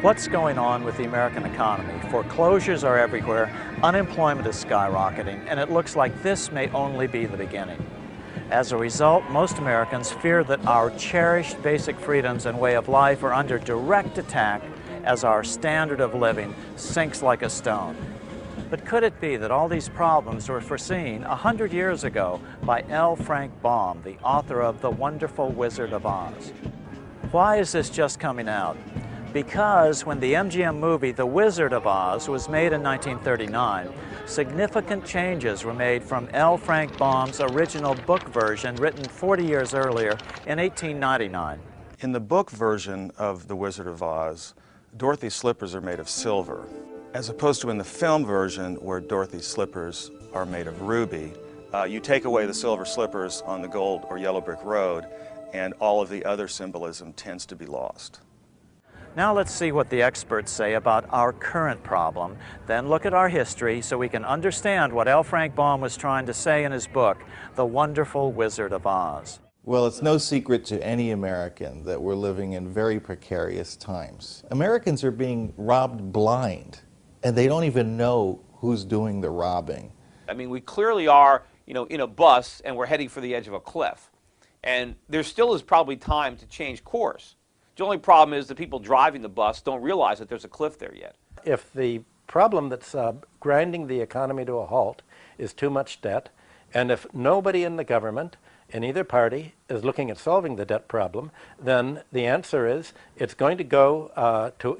What's going on with the American economy? Foreclosures are everywhere, unemployment is skyrocketing, and it looks like this may only be the beginning. As a result, most Americans fear that our cherished basic freedoms and way of life are under direct attack as our standard of living sinks like a stone. But could it be that all these problems were foreseen 100 years ago by L. Frank Baum, the author of The Wonderful Wizard of Oz? Why is this just coming out? Because when the MGM movie The Wizard of Oz was made in 1939, significant changes were made from L. Frank Baum's original book version written 40 years earlier in 1899. In the book version of The Wizard of Oz, Dorothy's slippers are made of silver, as opposed to in the film version where Dorothy's slippers are made of ruby. You take away the silver slippers on the gold or yellow brick road, and all of the other symbolism tends to be lost. Now let's see what the experts say about our current problem, then look at our history so we can understand what L. Frank Baum was trying to say in his book, The Wonderful Wizard of Oz. Well, it's no secret to any American that we're living in very precarious times. Americans are being robbed blind, and they don't even know who's doing the robbing. I mean, we clearly are, in a bus and we're heading for the edge of a cliff. And there still is probably time to change course. The only problem is the people driving the bus don't realize that there's a cliff there yet. If the problem that's grinding the economy to a halt is too much debt, and if nobody in the government, in either party, is looking at solving the debt problem, then the answer is it's going to go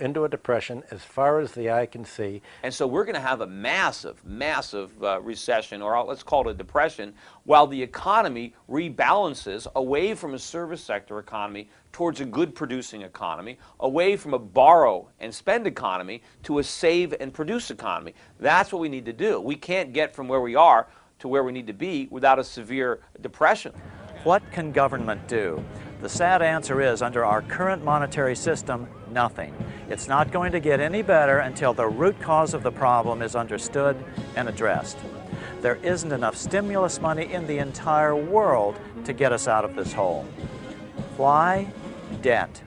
into a depression as far as the eye can see. And so we're going to have a massive recession, or let's call it a depression, while the economy rebalances away from a service sector economy towards a good producing economy, away from a borrow and spend economy to a save and produce economy. That's what we need to do. We can't get from where we are to where we need to be without a severe depression. What can government do? The sad answer is, under our current monetary system, nothing. It's not going to get any better until the root cause of the problem is understood and addressed. There isn't enough stimulus money in the entire world to get us out of this hole. Why? Debt.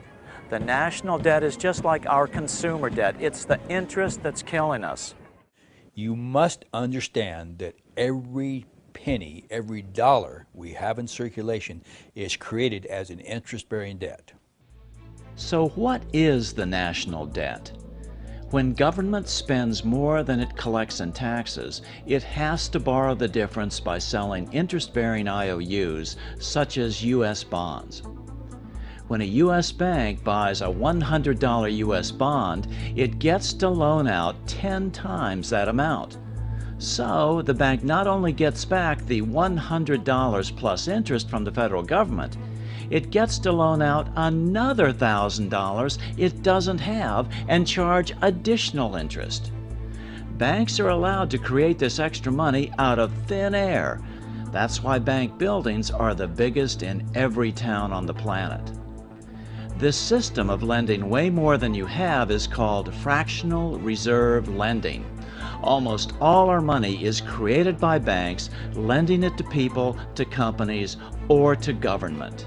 The national debt is just like our consumer debt. It's the interest that's killing us. You must understand that every penny, every dollar we have in circulation is created as an interest-bearing debt. So what is the national debt? When government spends more than it collects in taxes, it has to borrow the difference by selling interest-bearing IOUs, such as U.S. bonds. When a U.S. bank buys a $100 U.S. bond, it gets to loan out 10 times that amount. So the bank not only gets back the $100 plus interest from the federal government, it gets to loan out another $1,000 it doesn't have and charge additional interest. Banks are allowed to create this extra money out of thin air. That's why bank buildings are the biggest in every town on the planet. This system of lending way more than you have is called fractional reserve lending. Almost all our money is created by banks, lending it to people, to companies, or to government.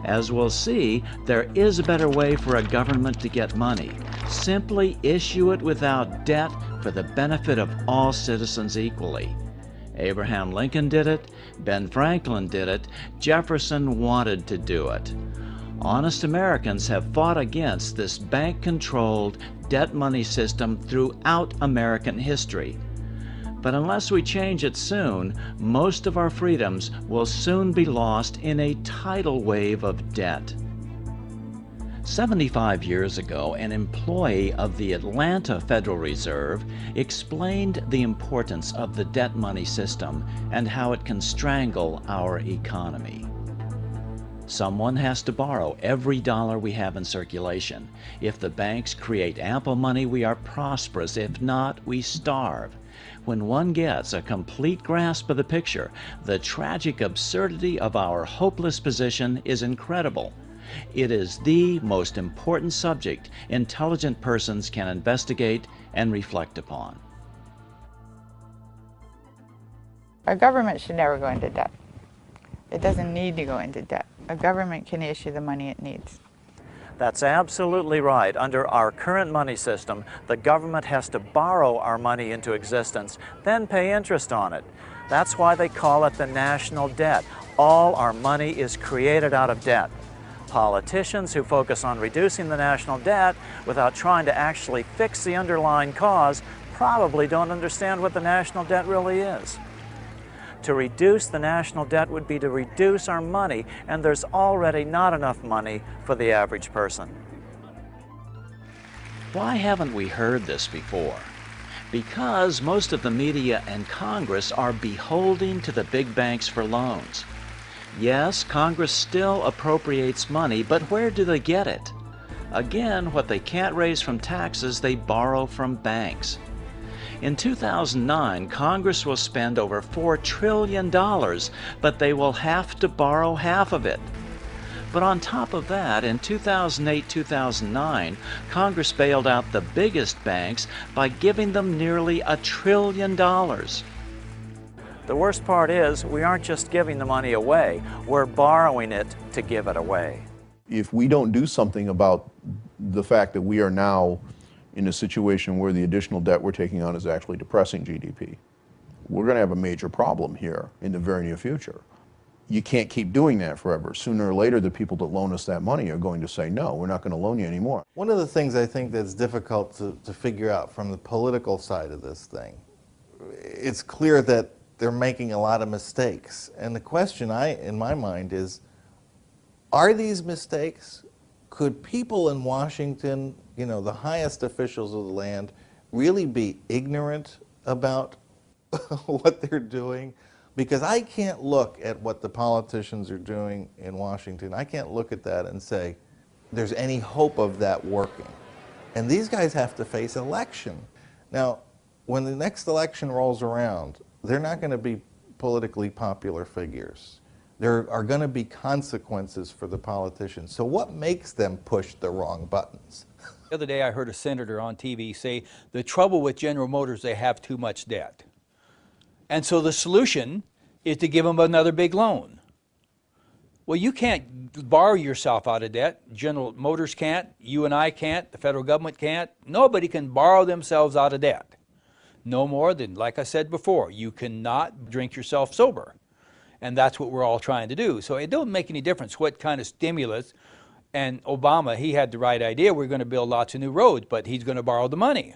As we'll see, there is a better way for a government to get money. Simply issue it without debt for the benefit of all citizens equally. Abraham Lincoln did it, Ben Franklin did it, Jefferson wanted to do it. Honest Americans have fought against this bank-controlled debt money system throughout American history. But unless we change it soon, most of our freedoms will soon be lost in a tidal wave of debt. 75 years ago, an employee of the Atlanta Federal Reserve explained the importance of the debt money system and how it can strangle our economy. Someone has to borrow every dollar we have in circulation. If the banks create ample money, we are prosperous. If not, we starve. When one gets a complete grasp of the picture, the tragic absurdity of our hopeless position is incredible. It is the most important subject intelligent persons can investigate and reflect upon. Our government should never go into debt. It doesn't need to go into debt. A government can issue the money it needs. That's absolutely right. Under our current money system, the government has to borrow our money into existence, then pay interest on it. That's why they call it the national debt. All our money is created out of debt. Politicians who focus on reducing the national debt without trying to actually fix the underlying cause probably don't understand what the national debt really is. To reduce the national debt would be to reduce our money, and there's already not enough money for the average person. Why haven't we heard this before? Because most of the media and Congress are beholden to the big banks for loans. Yes, Congress still appropriates money, but where do they get it? Again, what they can't raise from taxes, they borrow from banks. In 2009, Congress will spend over $4 trillion, but they will have to borrow half of it. But on top of that, in 2008-2009, Congress bailed out the biggest banks by giving them nearly $1 trillion. The worst part is we aren't just giving the money away, we're borrowing it to give it away. If we don't do something about the fact that we are now in a situation where the additional debt we're taking on is actually depressing GDP, we're going to have a major problem here in the very near future. You can't keep doing that forever. Sooner or later, the people that loan us that money are going to say, no, we're not going to loan you anymore. One of the things I think that's difficult to figure out from the political side of this thing, it's clear that they're making a lot of mistakes. And the question in my mind is, are these mistakes? Could people in Washington, you know, the highest officials of the land, really be ignorant about what they're doing? Because I can't look at what the politicians are doing in Washington. I can't look at that and say there's any hope of that working. And these guys have to face election. Now, when the next election rolls around, they're not going to be politically popular figures. There are going to be consequences for the politicians. So what makes them push the wrong buttons? The other day I heard a senator on TV say the trouble with General Motors, they have too much debt. And so the solution is to give them another big loan. Well, you can't borrow yourself out of debt. General Motors can't, you and I can't, the federal government can't. Nobody can borrow themselves out of debt. No more than, like I said before, you cannot drink yourself sober. And that's what we're all trying to do. So it don't make any difference what kind of stimulus. And Obama, he had the right idea. We're going to build lots of new roads, but he's going to borrow the money.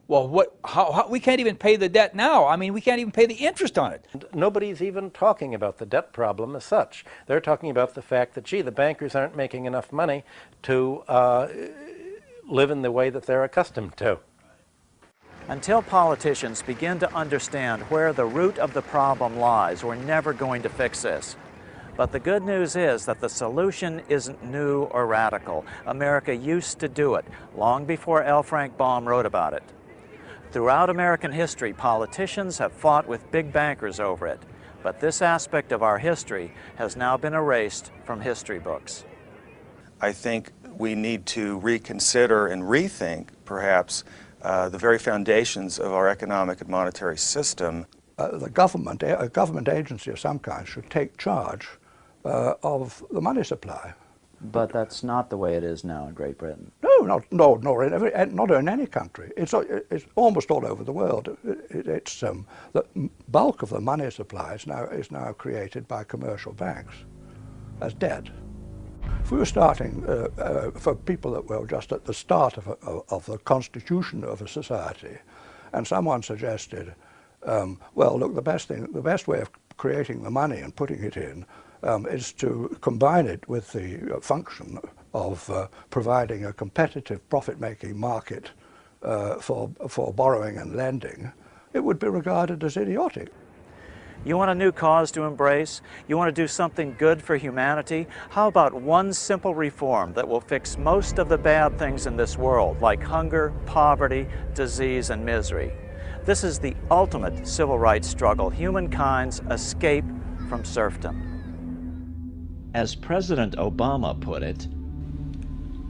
Well, how we can't even pay the debt now. I mean, we can't even pay the interest on it. Nobody's even talking about the debt problem as such. They're talking about the fact that, gee, the bankers aren't making enough money to live in the way that they're accustomed to. Until politicians begin to understand where the root of the problem lies, we're never going to fix this. But the good news is that the solution isn't new or radical. America used to do it long before L. Frank Baum wrote about it. Throughout American history, politicians have fought with big bankers over it. But this aspect of our history has now been erased from history books. I think we need to reconsider and rethink, perhaps, the very foundations of our economic and monetary system. The government, a government agency of some kind, should take charge of the money supply. But that's not the way it is now in Great Britain. No, not in any country. It's almost all over the world. The bulk of the money supply is now created by commercial banks as debt. If we were starting for people that were just at the start of the constitution of a society, and someone suggested, well, look, the best way of creating the money and putting it in is to combine it with the function of providing a competitive profit-making market for borrowing and lending, it would be regarded as idiotic. You want a new cause to embrace? You want to do something good for humanity? How about one simple reform that will fix most of the bad things in this world, like hunger, poverty, disease, and misery? This is the ultimate civil rights struggle, humankind's escape from serfdom. As President Obama put it,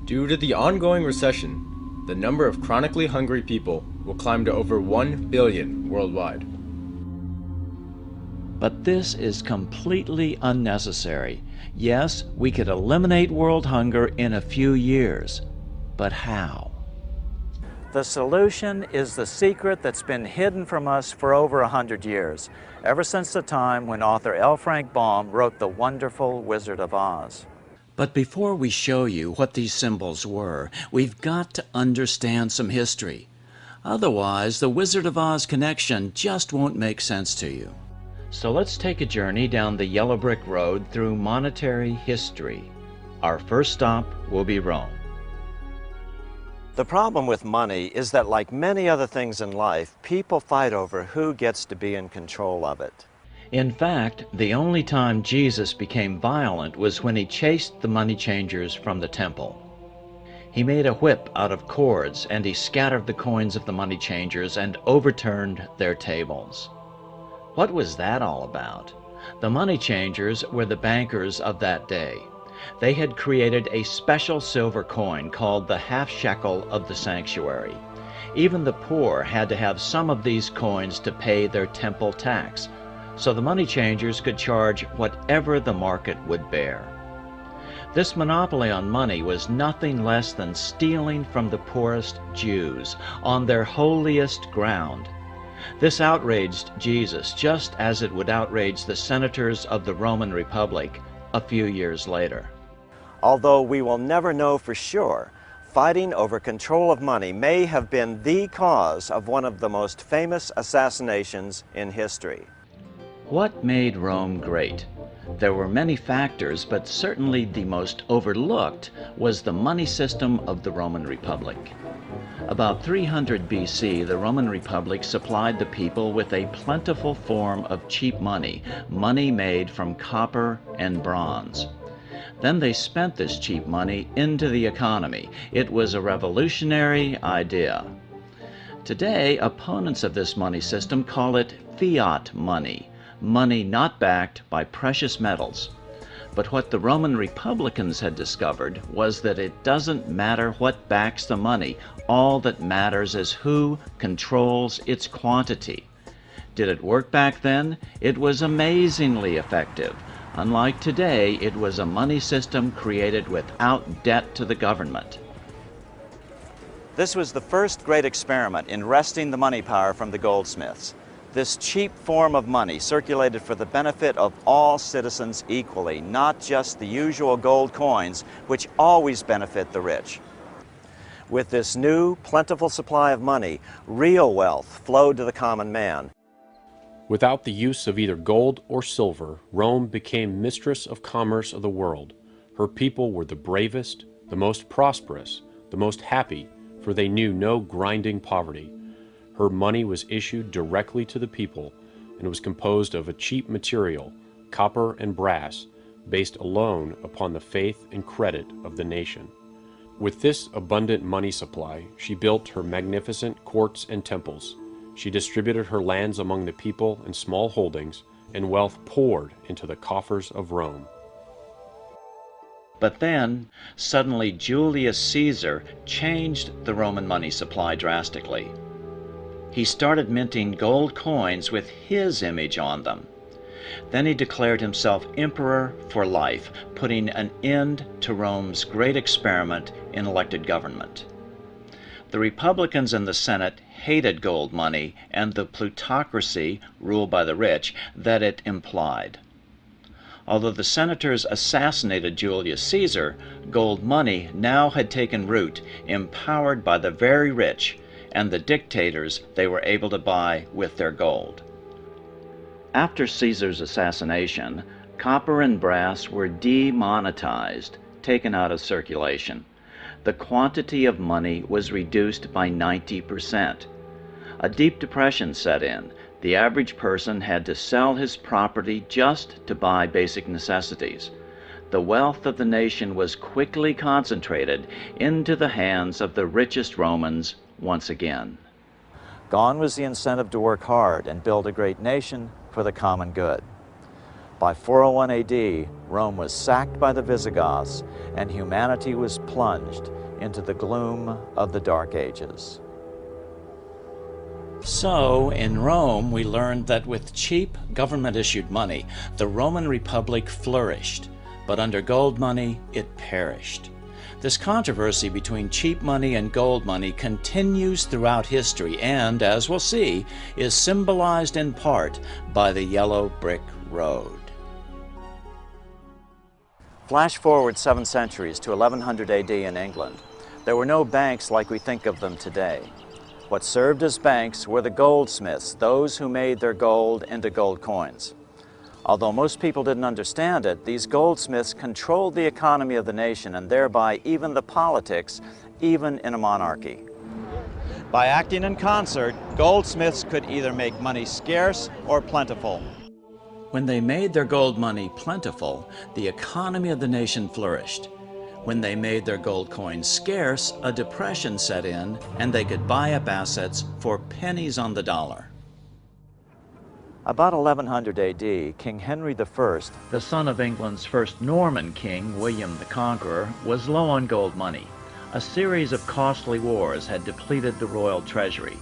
due to the ongoing recession, the number of chronically hungry people will climb to over 1 billion worldwide. But this is completely unnecessary. Yes, we could eliminate world hunger in a few years, but how? The solution is the secret that's been hidden from us for over 100 years, ever since the time when author L. Frank Baum wrote the wonderful Wizard of Oz. But before we show you what these symbols were, we've got to understand some history. Otherwise, the Wizard of Oz connection just won't make sense to you. So let's take a journey down the yellow brick road through monetary history. Our first stop will be Rome. The problem with money is that, like many other things in life, people fight over who gets to be in control of it. In fact, the only time Jesus became violent was when he chased the money changers from the temple. He made a whip out of cords, and he scattered the coins of the money changers and overturned their tables. What was that all about? The money changers were the bankers of that day. They had created a special silver coin called the half shekel of the sanctuary. Even the poor had to have some of these coins to pay their temple tax, so the money changers could charge whatever the market would bear. This monopoly on money was nothing less than stealing from the poorest Jews on their holiest ground. This outraged Jesus just as it would outrage the senators of the Roman Republic a few years later. Although we will never know for sure, fighting over control of money may have been the cause of one of the most famous assassinations in history. What made Rome great? There were many factors, but certainly the most overlooked was the money system of the Roman Republic. About 300 BC, the Roman Republic supplied the people with a plentiful form of cheap money, money made from copper and bronze. Then they spent this cheap money into the economy. It was a revolutionary idea. Today, opponents of this money system call it fiat money, money not backed by precious metals. But what the Roman Republicans had discovered was that it doesn't matter what backs the money. All that matters is who controls its quantity. Did it work back then? It was amazingly effective. Unlike today, it was a money system created without debt to the government. This was the first great experiment in wresting the money power from the goldsmiths. This cheap form of money circulated for the benefit of all citizens equally, not just the usual gold coins, which always benefit the rich. With this new, plentiful supply of money, real wealth flowed to the common man. Without the use of either gold or silver, Rome became mistress of commerce of the world. Her people were the bravest, the most prosperous, the most happy, for they knew no grinding poverty. Her money was issued directly to the people and was composed of a cheap material, copper and brass, based alone upon the faith and credit of the nation. With this abundant money supply, she built her magnificent courts and temples. She distributed her lands among the people in small holdings, and wealth poured into the coffers of Rome. But then, suddenly Julius Caesar changed the Roman money supply drastically. He started minting gold coins with his image on them. Then he declared himself emperor for life, putting an end to Rome's great experiment in elected government. The Republicans in the Senate hated gold money and the plutocracy, ruled by the rich, that it implied. Although the senators assassinated Julius Caesar, gold money now had taken root, empowered by the very rich and the dictators they were able to buy with their gold. After Caesar's assassination, copper and brass were demonetized, taken out of circulation. The quantity of money was reduced by 90%. A deep depression set in. The average person had to sell his property just to buy basic necessities. The wealth of the nation was quickly concentrated into the hands of the richest Romans once again. Gone was the incentive to work hard and build a great nation for the common good. By 401 AD, Rome was sacked by the Visigoths, and humanity was plunged into the gloom of the Dark Ages. So, in Rome, we learned that with cheap government-issued money, the Roman Republic flourished, but under gold money, it perished. This controversy between cheap money and gold money continues throughout history and, as we'll see, is symbolized in part by the yellow brick road. Flash forward 7 centuries to 1100 AD in England. There were no banks like we think of them today. What served as banks were the goldsmiths, those who made their gold into gold coins. Although most people didn't understand it, these goldsmiths controlled the economy of the nation and thereby even the politics, even in a monarchy. By acting in concert, goldsmiths could either make money scarce or plentiful. When they made their gold money plentiful, the economy of the nation flourished. When they made their gold coins scarce, a depression set in and they could buy up assets for pennies on the dollar. About 1100 AD, King Henry I, the son of England's first Norman king, William the Conqueror, was low on gold money. A series of costly wars had depleted the royal treasury.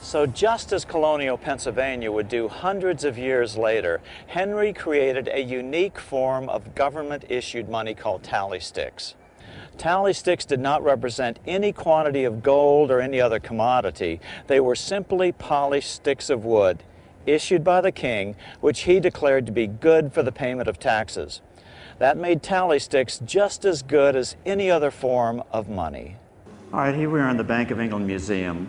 So just as colonial Pennsylvania would do hundreds of years later, Henry created a unique form of government-issued money called tally sticks. Tally sticks did not represent any quantity of gold or any other commodity. They were simply polished sticks of wood, issued by the king, which he declared to be good for the payment of taxes. That made tally sticks just as good as any other form of money. All right, here we are in the Bank of England Museum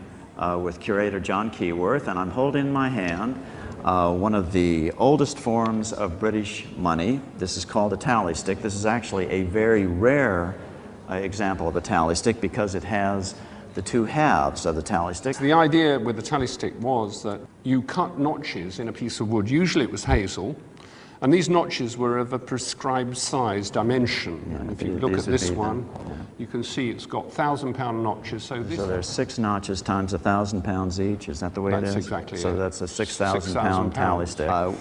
with curator John Keyworth, and I'm holding in my hand one of the oldest forms of British money. This is called a tally stick. This is actually a very rare example of a tally stick because it has the two halves of the tally stick. The idea with the tally stick was that you cut notches in a piece of wood. Usually it was hazel, and these notches were of a prescribed size dimension. Yeah, and if you look at this one, you can see it's got 1,000-pound notches. So there's 6 notches times 1,000 pounds each. Is that the way it is? That's exactly it. So that's a 6,000-pound tally stick. Pounds.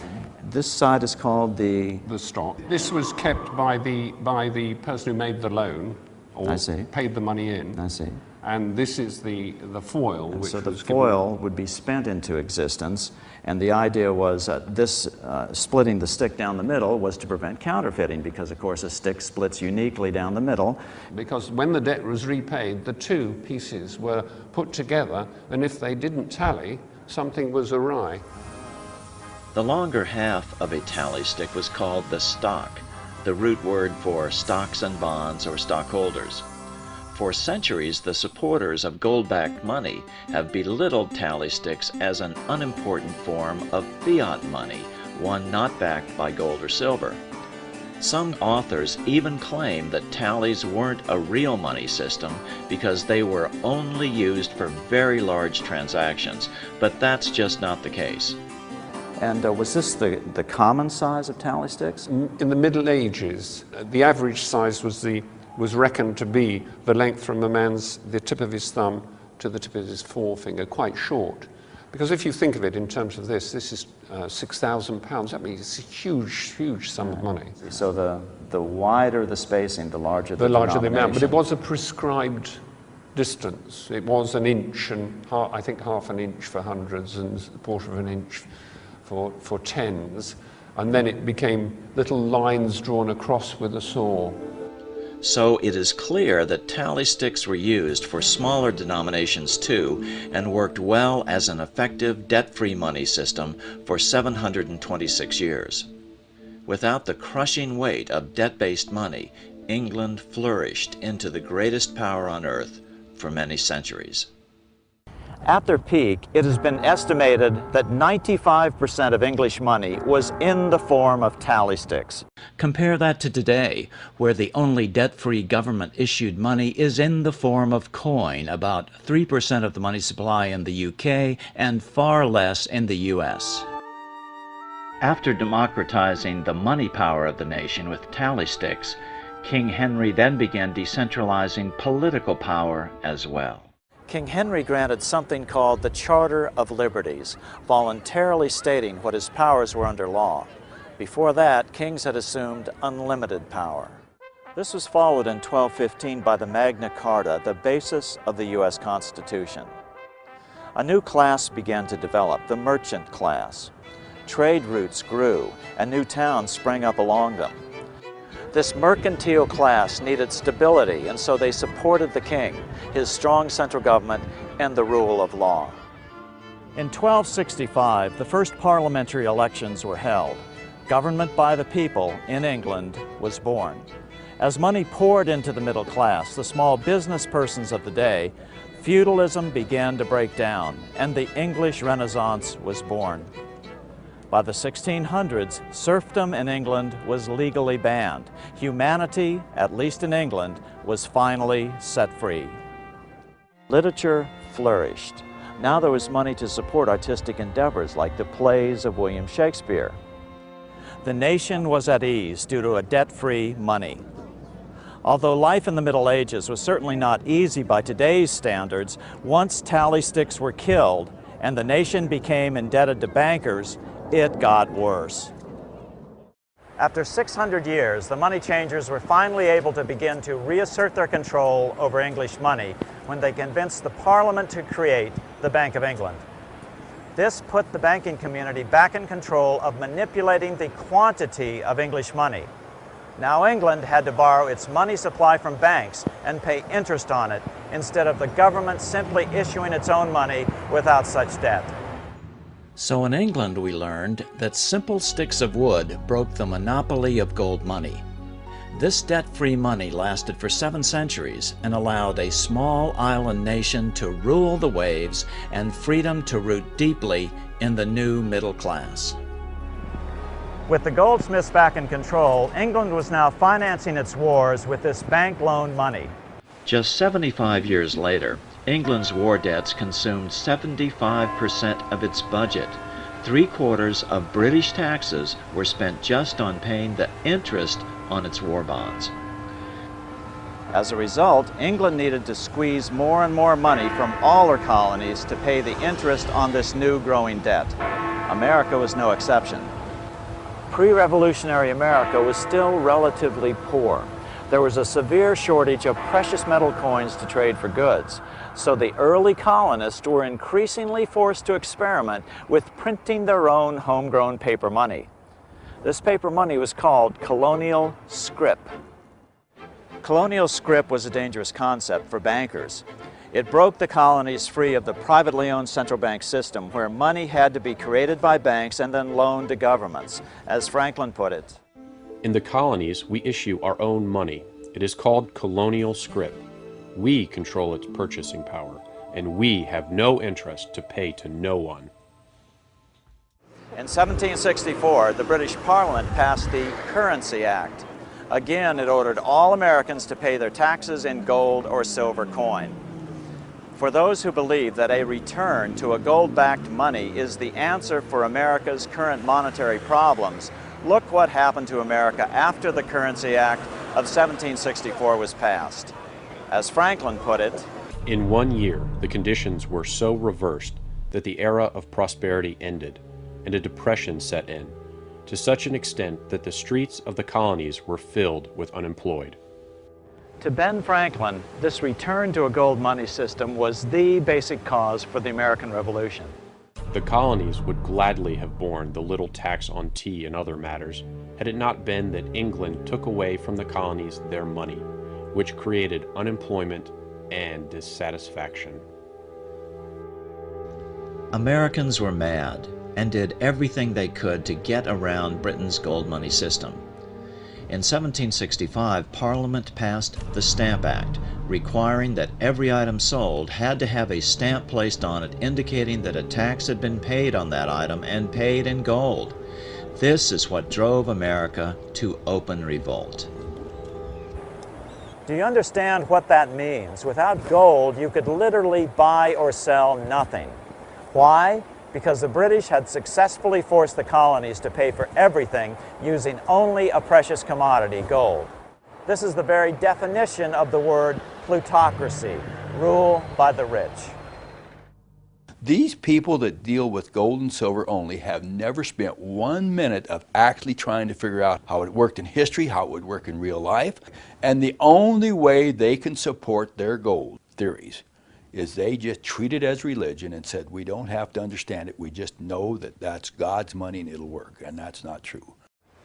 This side is called the stock. This was kept by the person who made the loan, or paid the money in. I see. And this is the foil. And which so the was foil would be spent into existence, and the idea was this splitting the stick down the middle was to prevent counterfeiting, because of course a stick splits uniquely down the middle. Because when the debt was repaid, the two pieces were put together, and if they didn't tally, something was awry. The longer half of a tally stick was called the stock, the root word for stocks and bonds or stockholders. For centuries, the supporters of gold-backed money have belittled tally sticks as an unimportant form of fiat money, one not backed by gold or silver. Some authors even claim that tallies weren't a real money system because they were only used for very large transactions, but that's just not the case. And was this the common size of tally sticks? In the Middle Ages, the average size was reckoned to be the length from the tip of his thumb to the tip of his forefinger, quite short. Because if you think of it in terms of this is 6,000 pounds. That means it's a huge, huge sum of money. So the wider the spacing, the larger the larger the amount. But it was a prescribed distance. It was an inch, and I think half an inch for hundreds and a quarter of an inch for tens. And then it became little lines drawn across with a saw. So it is clear that tally sticks were used for smaller denominations too, and worked well as an effective debt-free money system for 726 years. Without the crushing weight of debt-based money, England flourished into the greatest power on earth for many centuries. At their peak, it has been estimated that 95% of English money was in the form of tally sticks. Compare that to today, where the only debt-free government-issued money is in the form of coin, about 3% of the money supply in the UK and far less in the US. After democratizing the money power of the nation with tally sticks, King Henry then began decentralizing political power as well. King Henry granted something called the Charter of Liberties, voluntarily stating what his powers were under law. Before that, kings had assumed unlimited power. This was followed in 1215 by the Magna Carta, the basis of the U.S. Constitution. A new class began to develop, the merchant class. Trade routes grew, and new towns sprang up along them. This mercantile class needed stability, and so they supported the king, his strong central government, and the rule of law. In 1265, the first parliamentary elections were held. Government by the people in England was born. As money poured into the middle class, the small business persons of the day, feudalism began to break down, and the English Renaissance was born. By the 1600s, serfdom in England was legally banned. Humanity, at least in England, was finally set free. Literature flourished. Now there was money to support artistic endeavors like the plays of William Shakespeare. The nation was at ease due to a debt-free money. Although life in the Middle Ages was certainly not easy by today's standards, once tally sticks were killed and the nation became indebted to bankers, it got worse. After 600 years, the money changers were finally able to begin to reassert their control over English money when they convinced the Parliament to create the Bank of England. This put the banking community back in control of manipulating the quantity of English money. Now England had to borrow its money supply from banks and pay interest on it, instead of the government simply issuing its own money without such debt. So in England we learned that simple sticks of wood broke the monopoly of gold money. This debt-free money lasted for 7 centuries and allowed a small island nation to rule the waves and freedom to root deeply in the new middle class. With the goldsmiths back in control, England was now financing its wars with this bank loan money. Just 75 years later, England's war debts consumed 75% of its budget. 3/4 of British taxes were spent just on paying the interest on its war bonds. As a result, England needed to squeeze more and more money from all her colonies to pay the interest on this new growing debt. America was no exception. Pre-revolutionary America was still relatively poor. There was a severe shortage of precious metal coins to trade for goods, so the early colonists were increasingly forced to experiment with printing their own homegrown paper money. This paper money was called colonial scrip. Colonial scrip was a dangerous concept for bankers. It broke the colonies free of the privately owned central bank system, where money had to be created by banks and then loaned to governments. As Franklin put it, In the colonies, we issue our own money. It is called colonial scrip. We control its purchasing power, and we have no interest to pay to no one. in 1764, the British Parliament passed the Currency Act. Again, it ordered all Americans to pay their taxes in gold or silver coin. For those who believe that a return to a gold-backed money is the answer for America's current monetary problems, look what happened to America after the Currency Act of 1764 was passed. As Franklin put it, In 1 year, the conditions were so reversed that the era of prosperity ended, and a depression set in, to such an extent that the streets of the colonies were filled with unemployed. to Ben Franklin, this return to a gold money system was the basic cause for the American Revolution. The colonies would gladly have borne the little tax on tea and other matters, had it not been that England took away from the colonies their money, which created unemployment and dissatisfaction. Americans were mad and did everything they could to get around Britain's gold money system. In 1765, Parliament passed the Stamp Act, requiring that every item sold had to have a stamp placed on it indicating that a tax had been paid on that item and paid in gold. This is what drove America to open revolt. Do you understand what that means? Without gold, you could literally buy or sell nothing. Why? Because the British had successfully forced the colonies to pay for everything using only a precious commodity, gold. This is the very definition of the word plutocracy, rule by the rich. These people that deal with gold and silver only have never spent 1 minute of actually trying to figure out how it worked in history, how it would work in real life, and the only way they can support their gold theories is they just treat it as religion and said, we don't have to understand it, we just know that that's God's money and it'll work, and that's not true.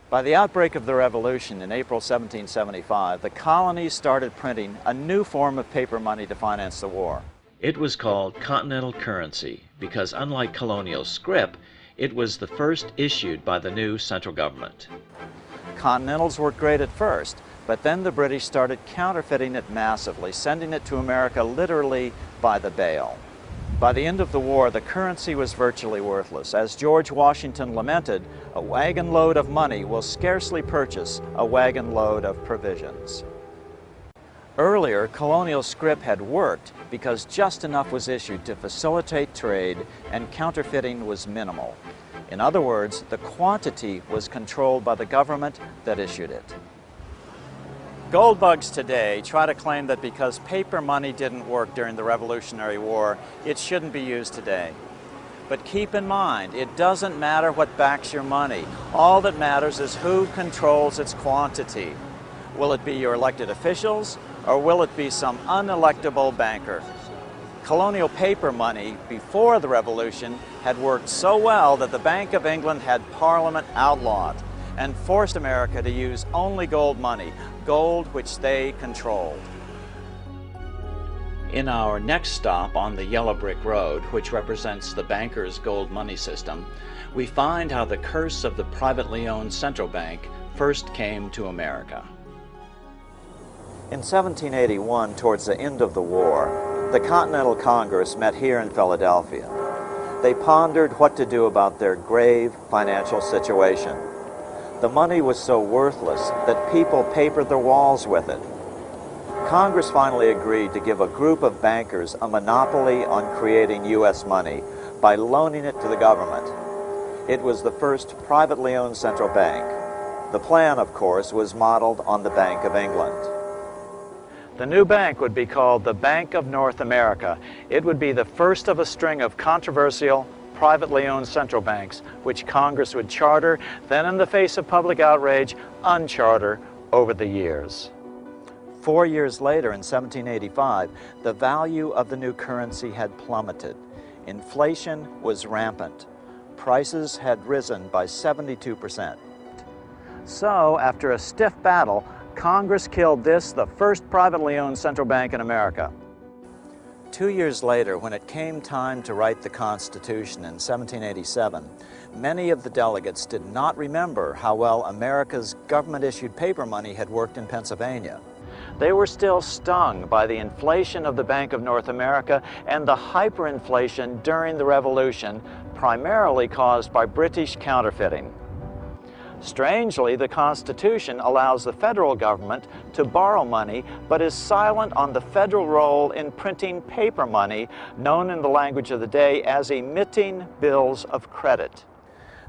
By the outbreak of the Revolution in April 1775, the colonies started printing a new form of paper money to finance the war. It was called continental currency because, unlike colonial scrip, it was the first issued by the new central government. Continentals worked great at first, but then the British started counterfeiting it massively, sending it to America literally by the bale. By the end of the war, the currency was virtually worthless. As George Washington lamented, a wagon load of money will scarcely purchase a wagon load of provisions. Earlier, colonial scrip had worked because just enough was issued to facilitate trade and counterfeiting was minimal. In other words, the quantity was controlled by the government that issued it. Gold bugs today try to claim that because paper money didn't work during the Revolutionary War, it shouldn't be used today. But keep in mind, it doesn't matter what backs your money. All that matters is who controls its quantity. Will it be your elected officials, or will it be some unelectable banker? Colonial paper money before the Revolution had worked so well that the Bank of England had Parliament outlawed and forced America to use only gold money, gold which they controlled. In our next stop on the Yellow Brick Road, which represents the banker's gold money system, we find how the curse of the privately owned central bank first came to America. In 1781, towards the end of the war, the Continental Congress met here in Philadelphia. They pondered what to do about their grave financial situation. The money was so worthless that people papered their walls with it. Congress finally agreed to give a group of bankers a monopoly on creating U.S. money by loaning it to the government. It was the first privately owned central bank. The plan, of course, was modeled on the Bank of England. The new bank would be called the Bank of North America. It would be the first of a string of controversial, privately owned central banks, which Congress would charter, then in the face of public outrage, uncharter over the years. 4 years later, in 1785, the value of the new currency had plummeted. Inflation was rampant. Prices had risen by 72%. So, after a stiff battle, Congress killed this, the first privately owned central bank in America. 2 years later, when it came time to write the Constitution in 1787, many of the delegates did not remember how well America's government-issued paper money had worked in Pennsylvania. They were still stung by the inflation of the Bank of North America and the hyperinflation during the Revolution, primarily caused by British counterfeiting. Strangely, the Constitution allows the federal government to borrow money, but is silent on the federal role in printing paper money, known in the language of the day as emitting bills of credit.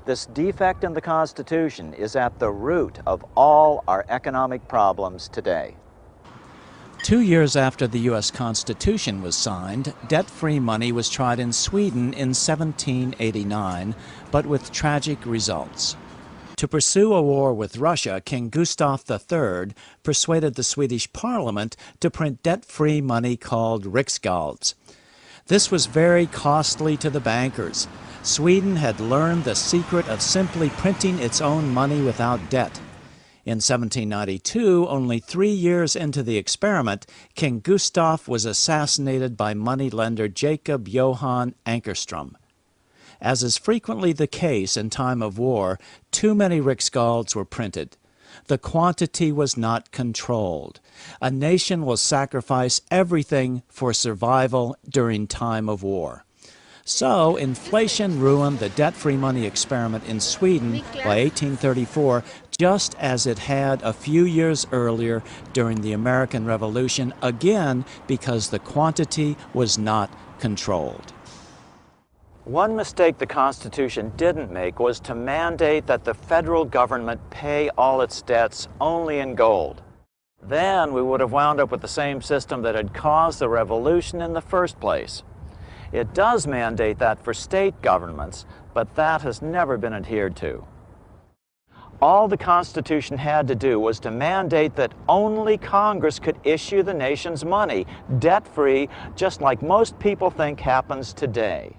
This defect in the Constitution is at the root of all our economic problems today. 2 years after the U.S. Constitution was signed, debt-free money was tried in Sweden in 1789, but with tragic results. To pursue a war with Russia, King Gustav III persuaded the Swedish Parliament to print debt-free money called riksgälds. This was very costly to the bankers. Sweden had learned the secret of simply printing its own money without debt. In 1792, only 3 years into the experiment, King Gustav was assassinated by moneylender Jacob Johan Ankerström. As is frequently the case in time of war, too many riksgälds were printed. The quantity was not controlled. A nation will sacrifice everything for survival during time of war. So, inflation ruined the debt-free money experiment in Sweden by 1834, just as it had a few years earlier during the American Revolution, again because the quantity was not controlled. One mistake the Constitution didn't make was to mandate that the federal government pay all its debts only in gold. Then we would have wound up with the same system that had caused the revolution in the first place. It does mandate that for state governments, but that has never been adhered to. All the Constitution had to do was to mandate that only Congress could issue the nation's money, debt-free, just like most people think happens today.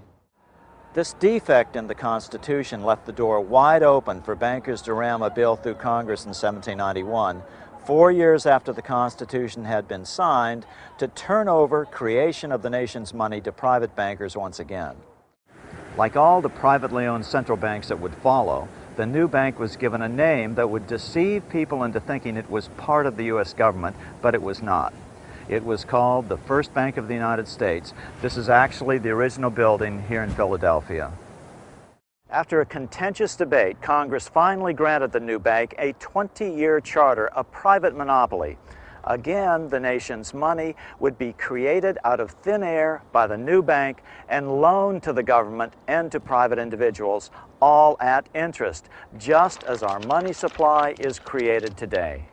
This defect in the Constitution left the door wide open for bankers to ram a bill through Congress in 1791, 4 years after the Constitution had been signed, to turn over creation of the nation's money to private bankers once again. Like all the privately owned central banks that would follow, the new bank was given a name that would deceive people into thinking it was part of the U.S. government, but it was not. It was called the First Bank of the United States. This is actually the original building here in Philadelphia. After a contentious debate, Congress finally granted the new bank a 20-year charter, a private monopoly. Again, the nation's money would be created out of thin air by the new bank and loaned to the government and to private individuals, all at interest, just as our money supply is created today.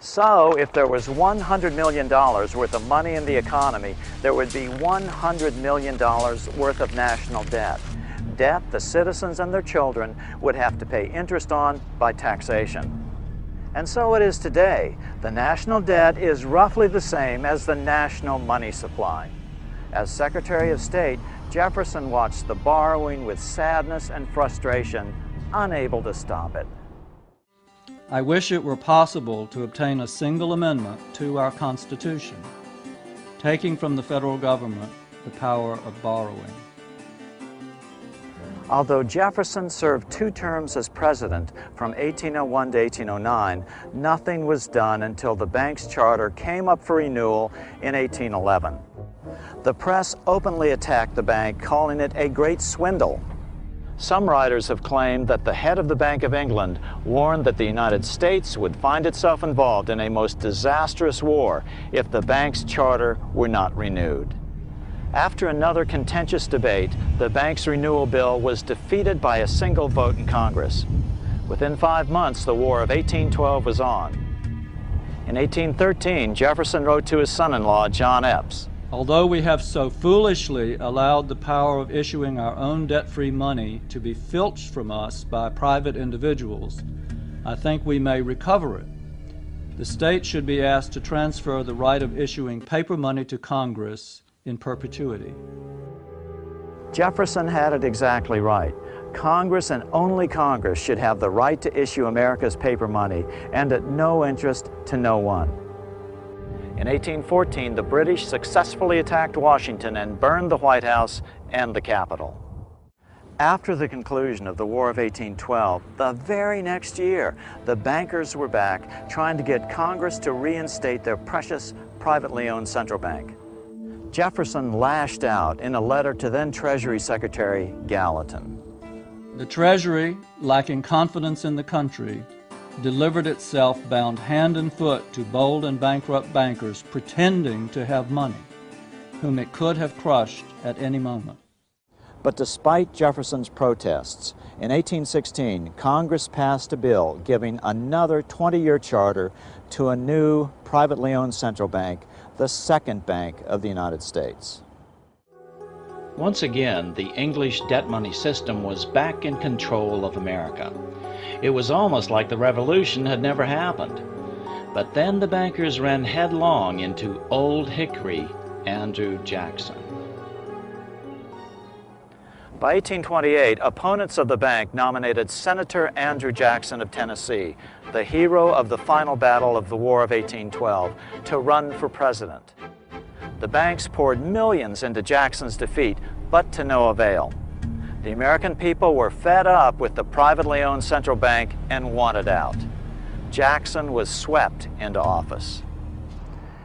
So, if there was $100 million worth of money in the economy, there would be $100 million worth of national debt. Debt the citizens and their children would have to pay interest on by taxation. And so it is today. The national debt is roughly the same as the national money supply. As Secretary of State, Jefferson watched the borrowing with sadness and frustration, unable to stop it. I wish it were possible to obtain a single amendment to our Constitution, taking from the federal government the power of borrowing. Although Jefferson served 2 terms as president from 1801 to 1809, nothing was done until the bank's charter came up for renewal in 1811. The press openly attacked the bank, calling it a great swindle. Some writers have claimed that the head of the Bank of England warned that the United States would find itself involved in a most disastrous war if the bank's charter were not renewed. After another contentious debate, the bank's renewal bill was defeated by a single vote in Congress. Within 5 months, the War of 1812 was on. In 1813, Jefferson wrote to his son-in-law, John Epps, Although we have so foolishly allowed the power of issuing our own debt-free money to be filched from us by private individuals, I think we may recover it. The state should be asked to transfer the right of issuing paper money to Congress in perpetuity. Jefferson had it exactly right. Congress and only Congress should have the right to issue America's paper money, and at no interest to no one. In 1814, the British successfully attacked Washington and burned the White House and the Capitol. After the conclusion of the War of 1812, the very next year, the bankers were back trying to get Congress to reinstate their precious privately owned central bank. Jefferson lashed out in a letter to then Treasury Secretary Gallatin. The Treasury, lacking confidence in the country, delivered itself bound hand and foot to bold and bankrupt bankers pretending to have money, whom it could have crushed at any moment. But despite Jefferson's protests, in 1816, Congress passed a bill giving another 20-year charter to a new privately owned central bank, the second bank of the United States. Once again, the English debt money system was back in control of America. It was almost like the revolution had never happened. But then the bankers ran headlong into Old Hickory, Andrew Jackson. By 1828, opponents of the bank nominated Senator Andrew Jackson of Tennessee, the hero of the final battle of the War of 1812, to run for president. The banks poured millions into Jackson's defeat, but to no avail. The American people were fed up with the privately owned central bank and wanted out. Jackson was swept into office.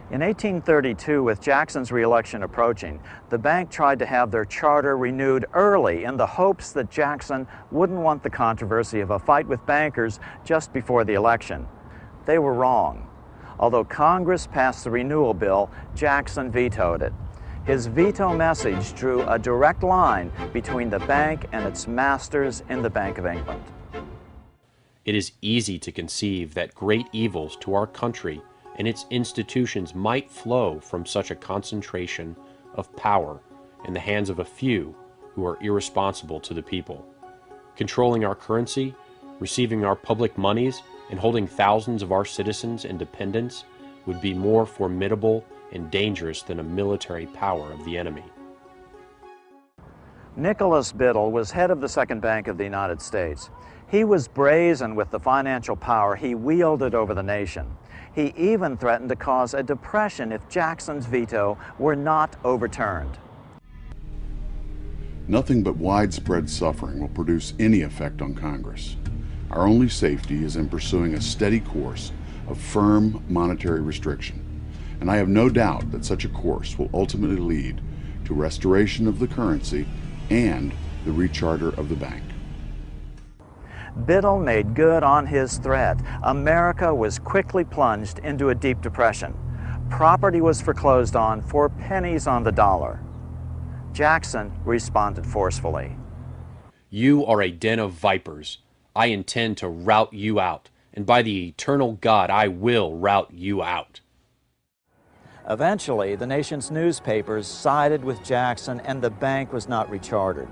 In 1832, with Jackson's re-election approaching, the bank tried to have their charter renewed early in the hopes that Jackson wouldn't want the controversy of a fight with bankers just before the election. They were wrong. Although Congress passed the renewal bill, Jackson vetoed it. His veto message drew a direct line between the bank and its masters in the Bank of England. It is easy to conceive that great evils to our country and its institutions might flow from such a concentration of power in the hands of a few who are irresponsible to the people. Controlling our currency, receiving our public monies and holding thousands of our citizens in dependence would be more formidable and dangerous than a military power of the enemy. Nicholas Biddle was head of the Second Bank of the United States. He was brazen with the financial power he wielded over the nation. He even threatened to cause a depression if Jackson's veto were not overturned. Nothing but widespread suffering will produce any effect on Congress. Our only safety is in pursuing a steady course of firm monetary restriction, and I have no doubt that such a course will ultimately lead to restoration of the currency and the recharter of the bank. Biddle made good on his threat. America was quickly plunged into a deep depression. Property was foreclosed on for pennies on the dollar. Jackson responded forcefully. You are a den of vipers. I intend to rout you out, and by the eternal God, I will rout you out. Eventually, the nation's newspapers sided with Jackson and the bank was not rechartered.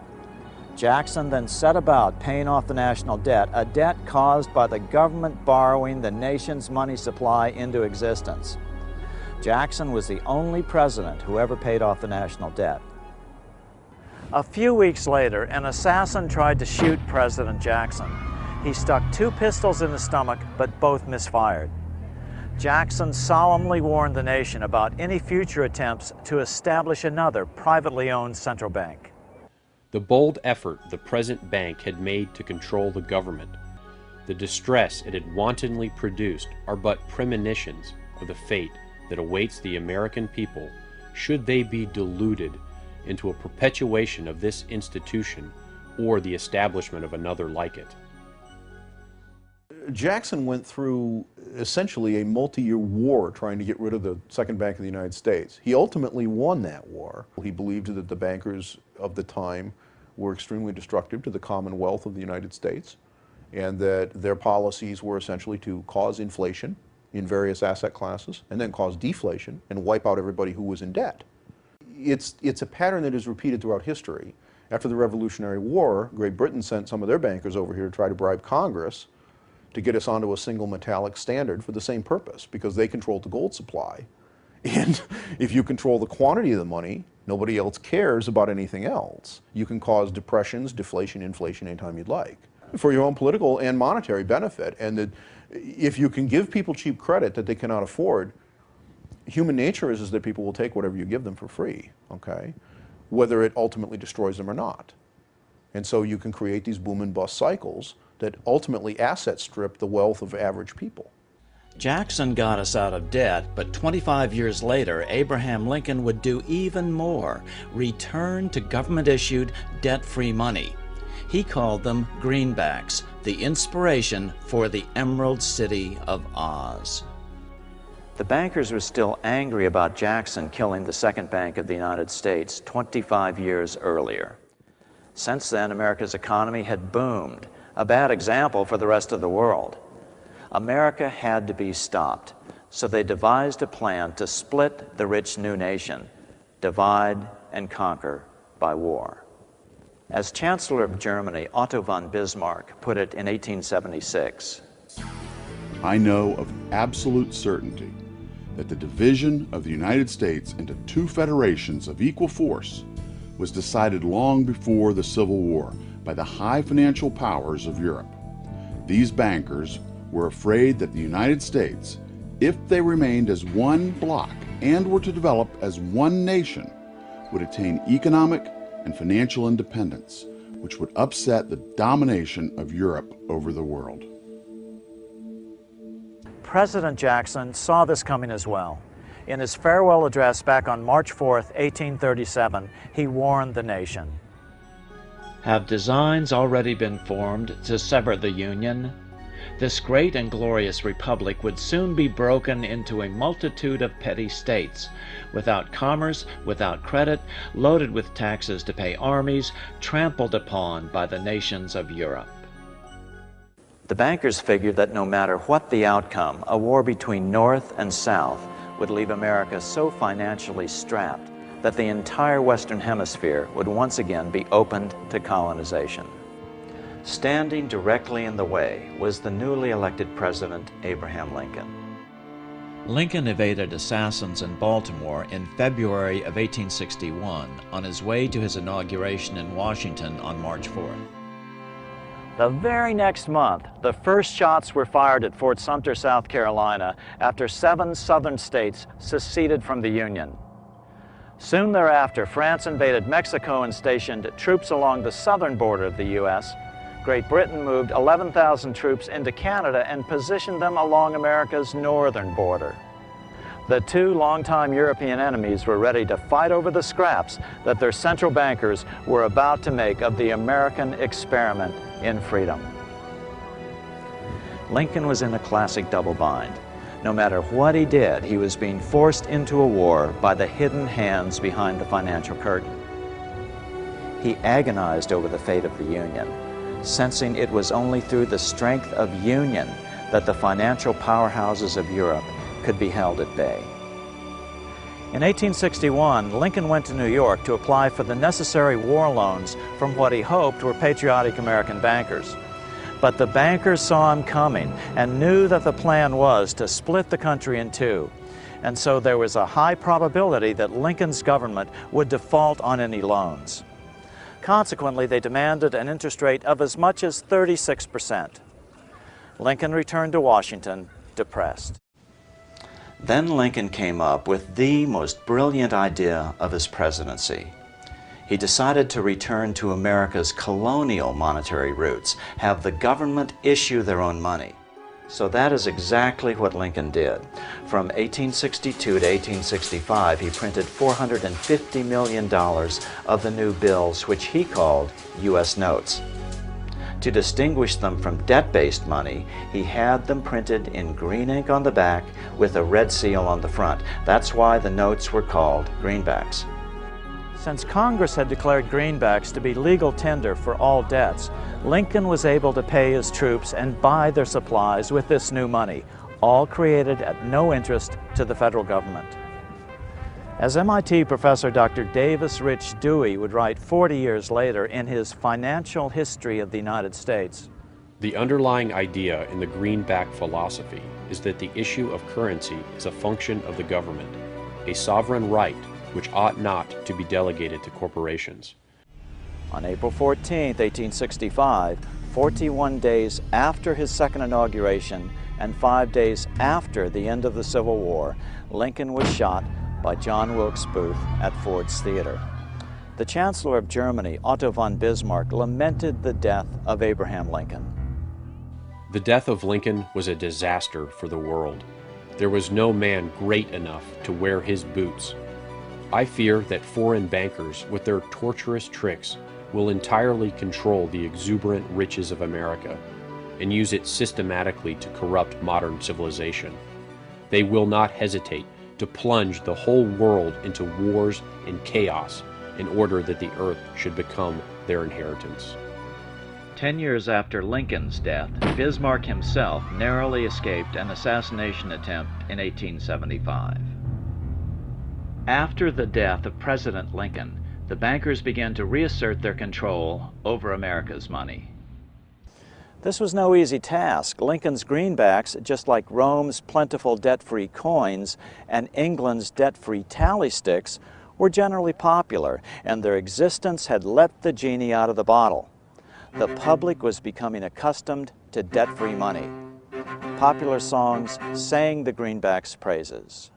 Jackson then set about paying off the national debt, a debt caused by the government borrowing the nation's money supply into existence. Jackson was the only president who ever paid off the national debt. A few weeks later, an assassin tried to shoot President Jackson. He stuck 2 pistols in the stomach, but both misfired. Jackson solemnly warned the nation about any future attempts to establish another privately owned central bank. The bold effort the present bank had made to control the government, the distress it had wantonly produced, are but premonitions of the fate that awaits the American people should they be deluded into a perpetuation of this institution or the establishment of another like it. Jackson went through essentially a multi-year war trying to get rid of the Second Bank of the United States. He ultimately won that war. He believed that the bankers of the time were extremely destructive to the Commonwealth of the United States, and that their policies were essentially to cause inflation in various asset classes and then cause deflation and wipe out everybody who was in debt. It's a pattern that is repeated throughout history. After the Revolutionary War, Great Britain sent some of their bankers over here to try to bribe Congress to get us onto a single metallic standard for the same purpose, because they controlled the gold supply. And if you control the quantity of the money, nobody else cares about anything else. You can cause depressions, deflation, inflation anytime you'd like, for your own political and monetary benefit. And if you can give people cheap credit that they cannot afford, human nature is that people will take whatever you give them for free, okay? Whether it ultimately destroys them or not. And so you can create these boom and bust cycles that ultimately asset strip the wealth of average people. Jackson got us out of debt, but 25 years later, Abraham Lincoln would do even more, return to government-issued, debt-free money. He called them greenbacks, the inspiration for the Emerald City of Oz. The bankers were still angry about Jackson killing the Second Bank of the United States 25 years earlier. Since then, America's economy had boomed, a bad example for the rest of the world. America had to be stopped, so they devised a plan to split the rich new nation, divide and conquer by war. As Chancellor of Germany, Otto von Bismarck put it in 1876, I know of absolute certainty that the division of the United States into 2 federations of equal force was decided long before the Civil War by the high financial powers of Europe. These bankers were afraid that the United States, if they remained as one bloc and were to develop as one nation, would attain economic and financial independence, which would upset the domination of Europe over the world. President Jackson saw this coming as well. In his farewell address back on March 4th, 1837, he warned the nation. Have designs already been formed to sever the Union? This great and glorious republic would soon be broken into a multitude of petty states, without commerce, without credit, loaded with taxes to pay armies, trampled upon by the nations of Europe. The bankers figured that no matter what the outcome, a war between North and South would leave America so financially strapped that the entire Western Hemisphere would once again be opened to colonization. Standing directly in the way was the newly elected President Abraham Lincoln. Lincoln evaded assassins in Baltimore in February of 1861 on his way to his inauguration in Washington on March 4th. The very next month, the first shots were fired at Fort Sumter, South Carolina, after 7 southern states seceded from the Union. Soon thereafter, France invaded Mexico and stationed troops along the southern border of the U.S. Great Britain moved 11,000 troops into Canada and positioned them along America's northern border. The two longtime European enemies were ready to fight over the scraps that their central bankers were about to make of the American experiment in freedom. Lincoln was in a classic double bind. No matter what he did, he was being forced into a war by the hidden hands behind the financial curtain. He agonized over the fate of the Union, sensing it was only through the strength of union that the financial powerhouses of Europe could be held at bay. In 1861, Lincoln went to New York to apply for the necessary war loans from what he hoped were patriotic American bankers. But the bankers saw him coming and knew that the plan was to split the country in two. And so there was a high probability that Lincoln's government would default on any loans. Consequently, they demanded an interest rate of as much as 36%. Lincoln returned to Washington depressed. Then Lincoln came up with the most brilliant idea of his presidency. He decided to return to America's colonial monetary roots, have the government issue their own money. So that is exactly what Lincoln did. From 1862 to 1865, he printed $450 million of the new bills, which he called U.S. notes. To distinguish them from debt-based money, he had them printed in green ink on the back with a red seal on the front. That's why the notes were called greenbacks. Since Congress had declared greenbacks to be legal tender for all debts, Lincoln was able to pay his troops and buy their supplies with this new money, all created at no interest to the federal government. As MIT professor Dr. Davis Rich Dewey would write 40 years later in his Financial History of the United States, the underlying idea in the greenback philosophy is that the issue of currency is a function of the government, a sovereign right which ought not to be delegated to corporations. On April 14, 1865, 41 days after his second inauguration and 5 days after the end of the Civil War, Lincoln was shot by John Wilkes Booth at Ford's Theater. The Chancellor of Germany, Otto von Bismarck, lamented the death of Abraham Lincoln. The death of Lincoln was a disaster for the world. There was no man great enough to wear his boots. I fear that foreign bankers, with their torturous tricks, will entirely control the exuberant riches of America and use it systematically to corrupt modern civilization. They will not hesitate to plunge the whole world into wars and chaos in order that the earth should become their inheritance. 10 years after Lincoln's death, Bismarck himself narrowly escaped an assassination attempt in 1875. After the death of President Lincoln, the bankers began to reassert their control over America's money. This was no easy task. Lincoln's greenbacks, just like Rome's plentiful debt-free coins and England's debt-free tally sticks, were generally popular, and their existence had let the genie out of the bottle. The public was becoming accustomed to debt-free money. Popular songs sang the greenbacks' praises.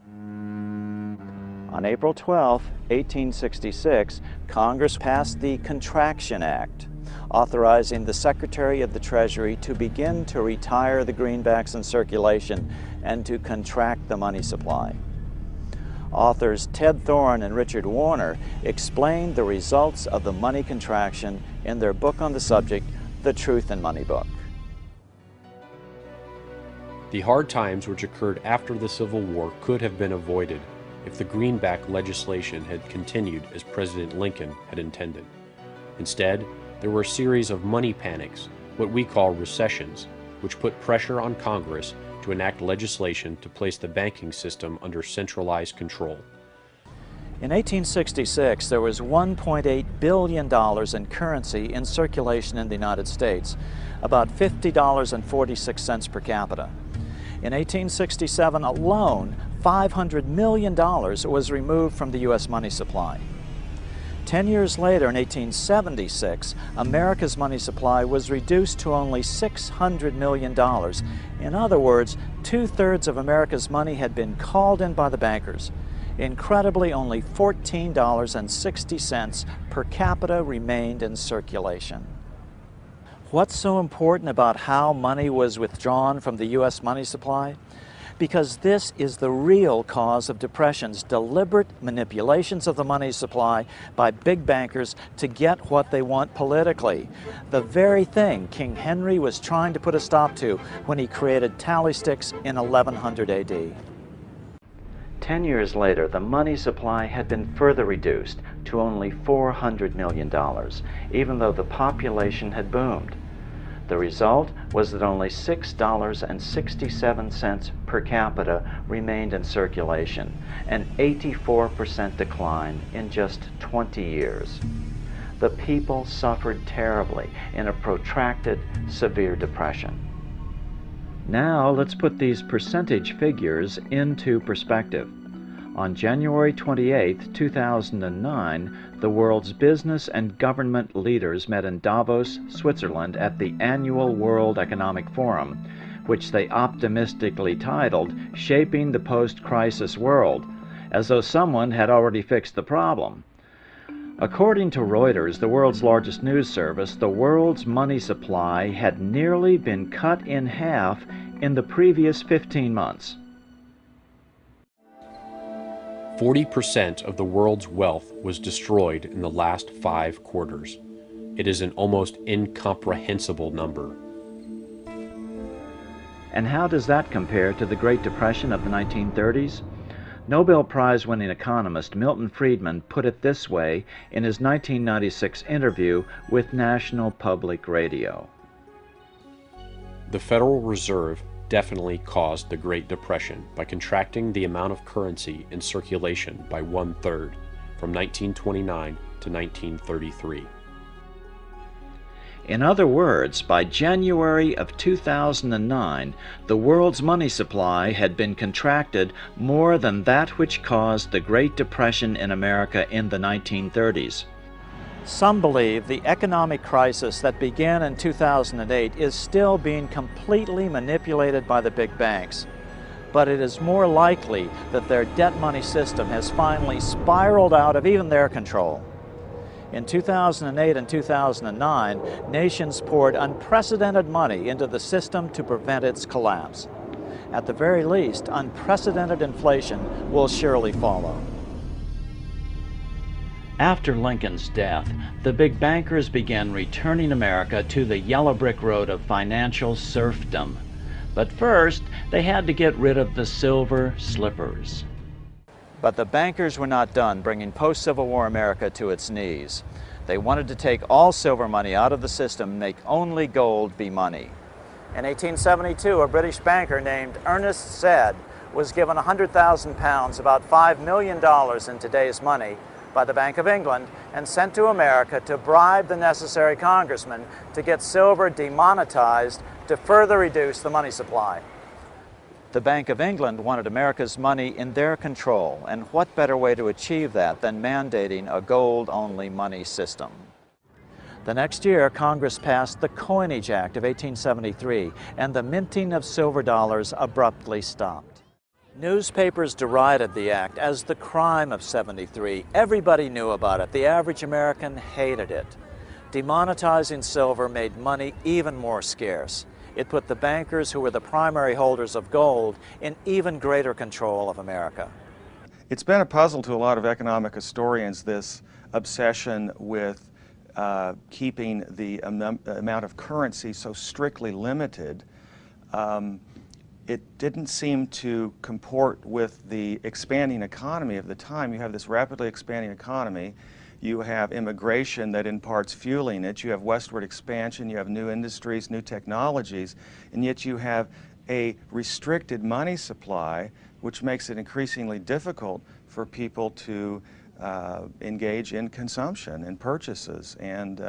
On April 12, 1866, Congress passed the Contraction Act, authorizing the Secretary of the Treasury to begin to retire the greenbacks in circulation and to contract the money supply. Authors Ted Thorne and Richard Warner explained the results of the money contraction in their book on the subject, The Truth in Money Book. The hard times which occurred after the Civil War could have been avoided if the greenback legislation had continued as President Lincoln had intended. Instead, there were a series of money panics, what we call recessions, which put pressure on Congress to enact legislation to place the banking system under centralized control. In 1866, there was $1.8 billion in currency in circulation in the United States, about $50.46 per capita. In 1867 alone, $500 million was removed from the U.S. money supply. 10 years later, in 1876, America's money supply was reduced to only $600 million. In other words, 2/3 of America's money had been called in by the bankers. Incredibly, only $14.60 per capita remained in circulation. What's so important about how money was withdrawn from the U.S. money supply? Because this is the real cause of depressions, deliberate manipulations of the money supply by big bankers to get what they want politically. The very thing King Henry was trying to put a stop to when he created tally sticks in 1100 AD. 10 years later, the money supply had been further reduced to only $400 million, even though the population had boomed. The result was that only $6.67 per capita remained in circulation, an 84% decline in just 20 years. The people suffered terribly in a protracted, severe depression. Now let's put these percentage figures into perspective. On January 28, 2009, the world's business and government leaders met in Davos, Switzerland at the annual World Economic Forum, which they optimistically titled "Shaping the Post-Crisis World," as though someone had already fixed the problem. According to Reuters, the world's largest news service, the world's money supply had nearly been cut in half in the previous 15 months. 40% of the world's wealth was destroyed in the last 5 quarters. It is an almost incomprehensible number. And how does that compare to the Great Depression of the 1930s? Nobel Prize-winning economist Milton Friedman put it this way in his 1996 interview with National Public Radio. The Federal Reserve definitely caused the Great Depression by contracting the amount of currency in circulation by 1/3 from 1929 to 1933. In other words, by January of 2009, the world's money supply had been contracted more than that which caused the Great Depression in America in the 1930s. Some believe the economic crisis that began in 2008 is still being completely manipulated by the big banks. But it is more likely that their debt money system has finally spiraled out of even their control. In 2008 and 2009, nations poured unprecedented money into the system to prevent its collapse. At the very least, unprecedented inflation will surely follow. After Lincoln's death, the big bankers began returning America to the yellow brick road of financial serfdom. But first, they had to get rid of the silver slippers. But the bankers were not done bringing post-Civil War America to its knees. They wanted to take all silver money out of the system and make only gold be money. In 1872, a British banker named Ernest Zed was given £100,000, about $5 million in today's money, by the Bank of England and sent to America to bribe the necessary congressmen to get silver demonetized to further reduce the money supply. The Bank of England wanted America's money in their control, and what better way to achieve that than mandating a gold-only money system? The next year, Congress passed the Coinage Act of 1873, and the minting of silver dollars abruptly stopped. Newspapers derided the act as the crime of '73. Everybody knew about it. The average American hated it. Demonetizing silver made money even more scarce. It put the bankers, who were the primary holders of gold, in even greater control of America. It's been a puzzle to a lot of economic historians, this obsession with keeping the amount of currency so strictly limited. It didn't seem to comport with the expanding economy of the time. You have this rapidly expanding economy. You have immigration that in part's fueling it. You have westward expansion. You have new industries, new technologies, and yet you have a restricted money supply, which makes it increasingly difficult for people to engage in consumption and purchases and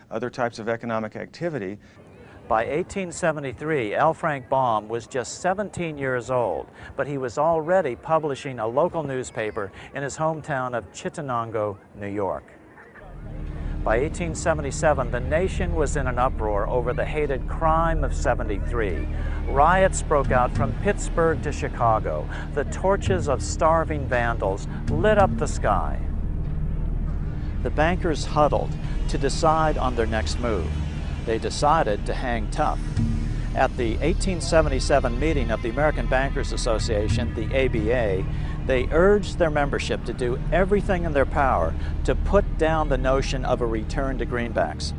other types of economic activity. By 1873, L. Frank Baum was just 17 years old, but he was already publishing a local newspaper in his hometown of Chittenango, New York. By 1877, the nation was in an uproar over the hated crime of '73. Riots broke out from Pittsburgh to Chicago. The torches of starving vandals lit up the sky. The bankers huddled to decide on their next move. They decided to hang tough. At the 1877 meeting of the American Bankers Association, the ABA, they urged their membership to do everything in their power to put down the notion of a return to greenbacks.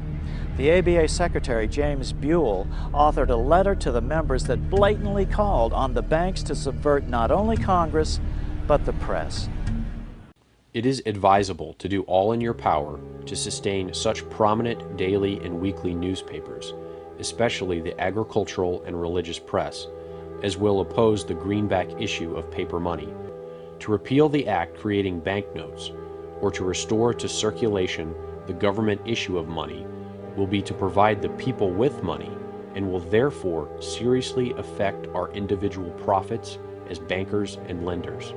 The ABA Secretary, James Buell, authored a letter to the members that blatantly called on the banks to subvert not only Congress, but the press. It is advisable to do all in your power to sustain such prominent daily and weekly newspapers, especially the agricultural and religious press, as will oppose the greenback issue of paper money, to repeal the act creating banknotes, or to restore to circulation the government issue of money, will be to provide the people with money and will therefore seriously affect our individual profits as bankers and lenders.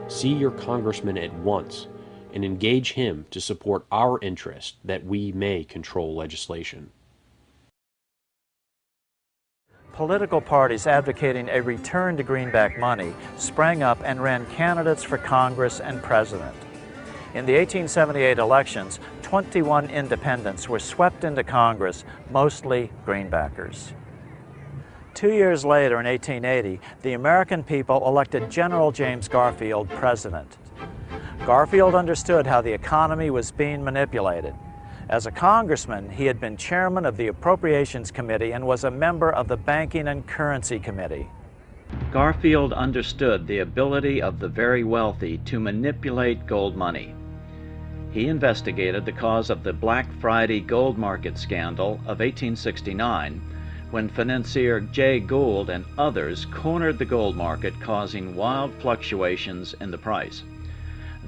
See your congressman at once and engage him to support our interest that we may control legislation. Political parties advocating a return to greenback money sprang up and ran candidates for Congress and president. In the 1878 elections, 21 independents were swept into Congress, mostly greenbackers. 2 years later, in 1880, the American people elected General James Garfield president. Garfield understood how the economy was being manipulated. As a congressman, he had been chairman of the Appropriations Committee and was a member of the Banking and Currency Committee. Garfield understood the ability of the very wealthy to manipulate gold money. He investigated the cause of the Black Friday gold market scandal of 1869, when financier Jay Gould and others cornered the gold market, causing wild fluctuations in the price.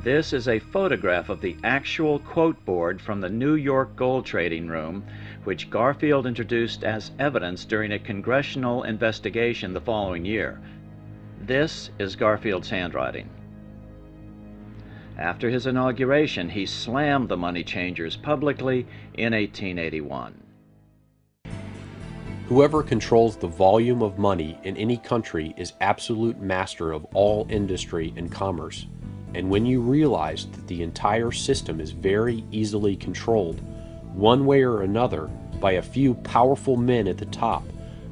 This is a photograph of the actual quote board from the New York gold trading room, which Garfield introduced as evidence during a congressional investigation the following year. This is Garfield's handwriting. After his inauguration, he slammed the money changers publicly in 1881. Whoever controls the volume of money in any country is absolute master of all industry and commerce. And when you realize that the entire system is very easily controlled, one way or another, by a few powerful men at the top,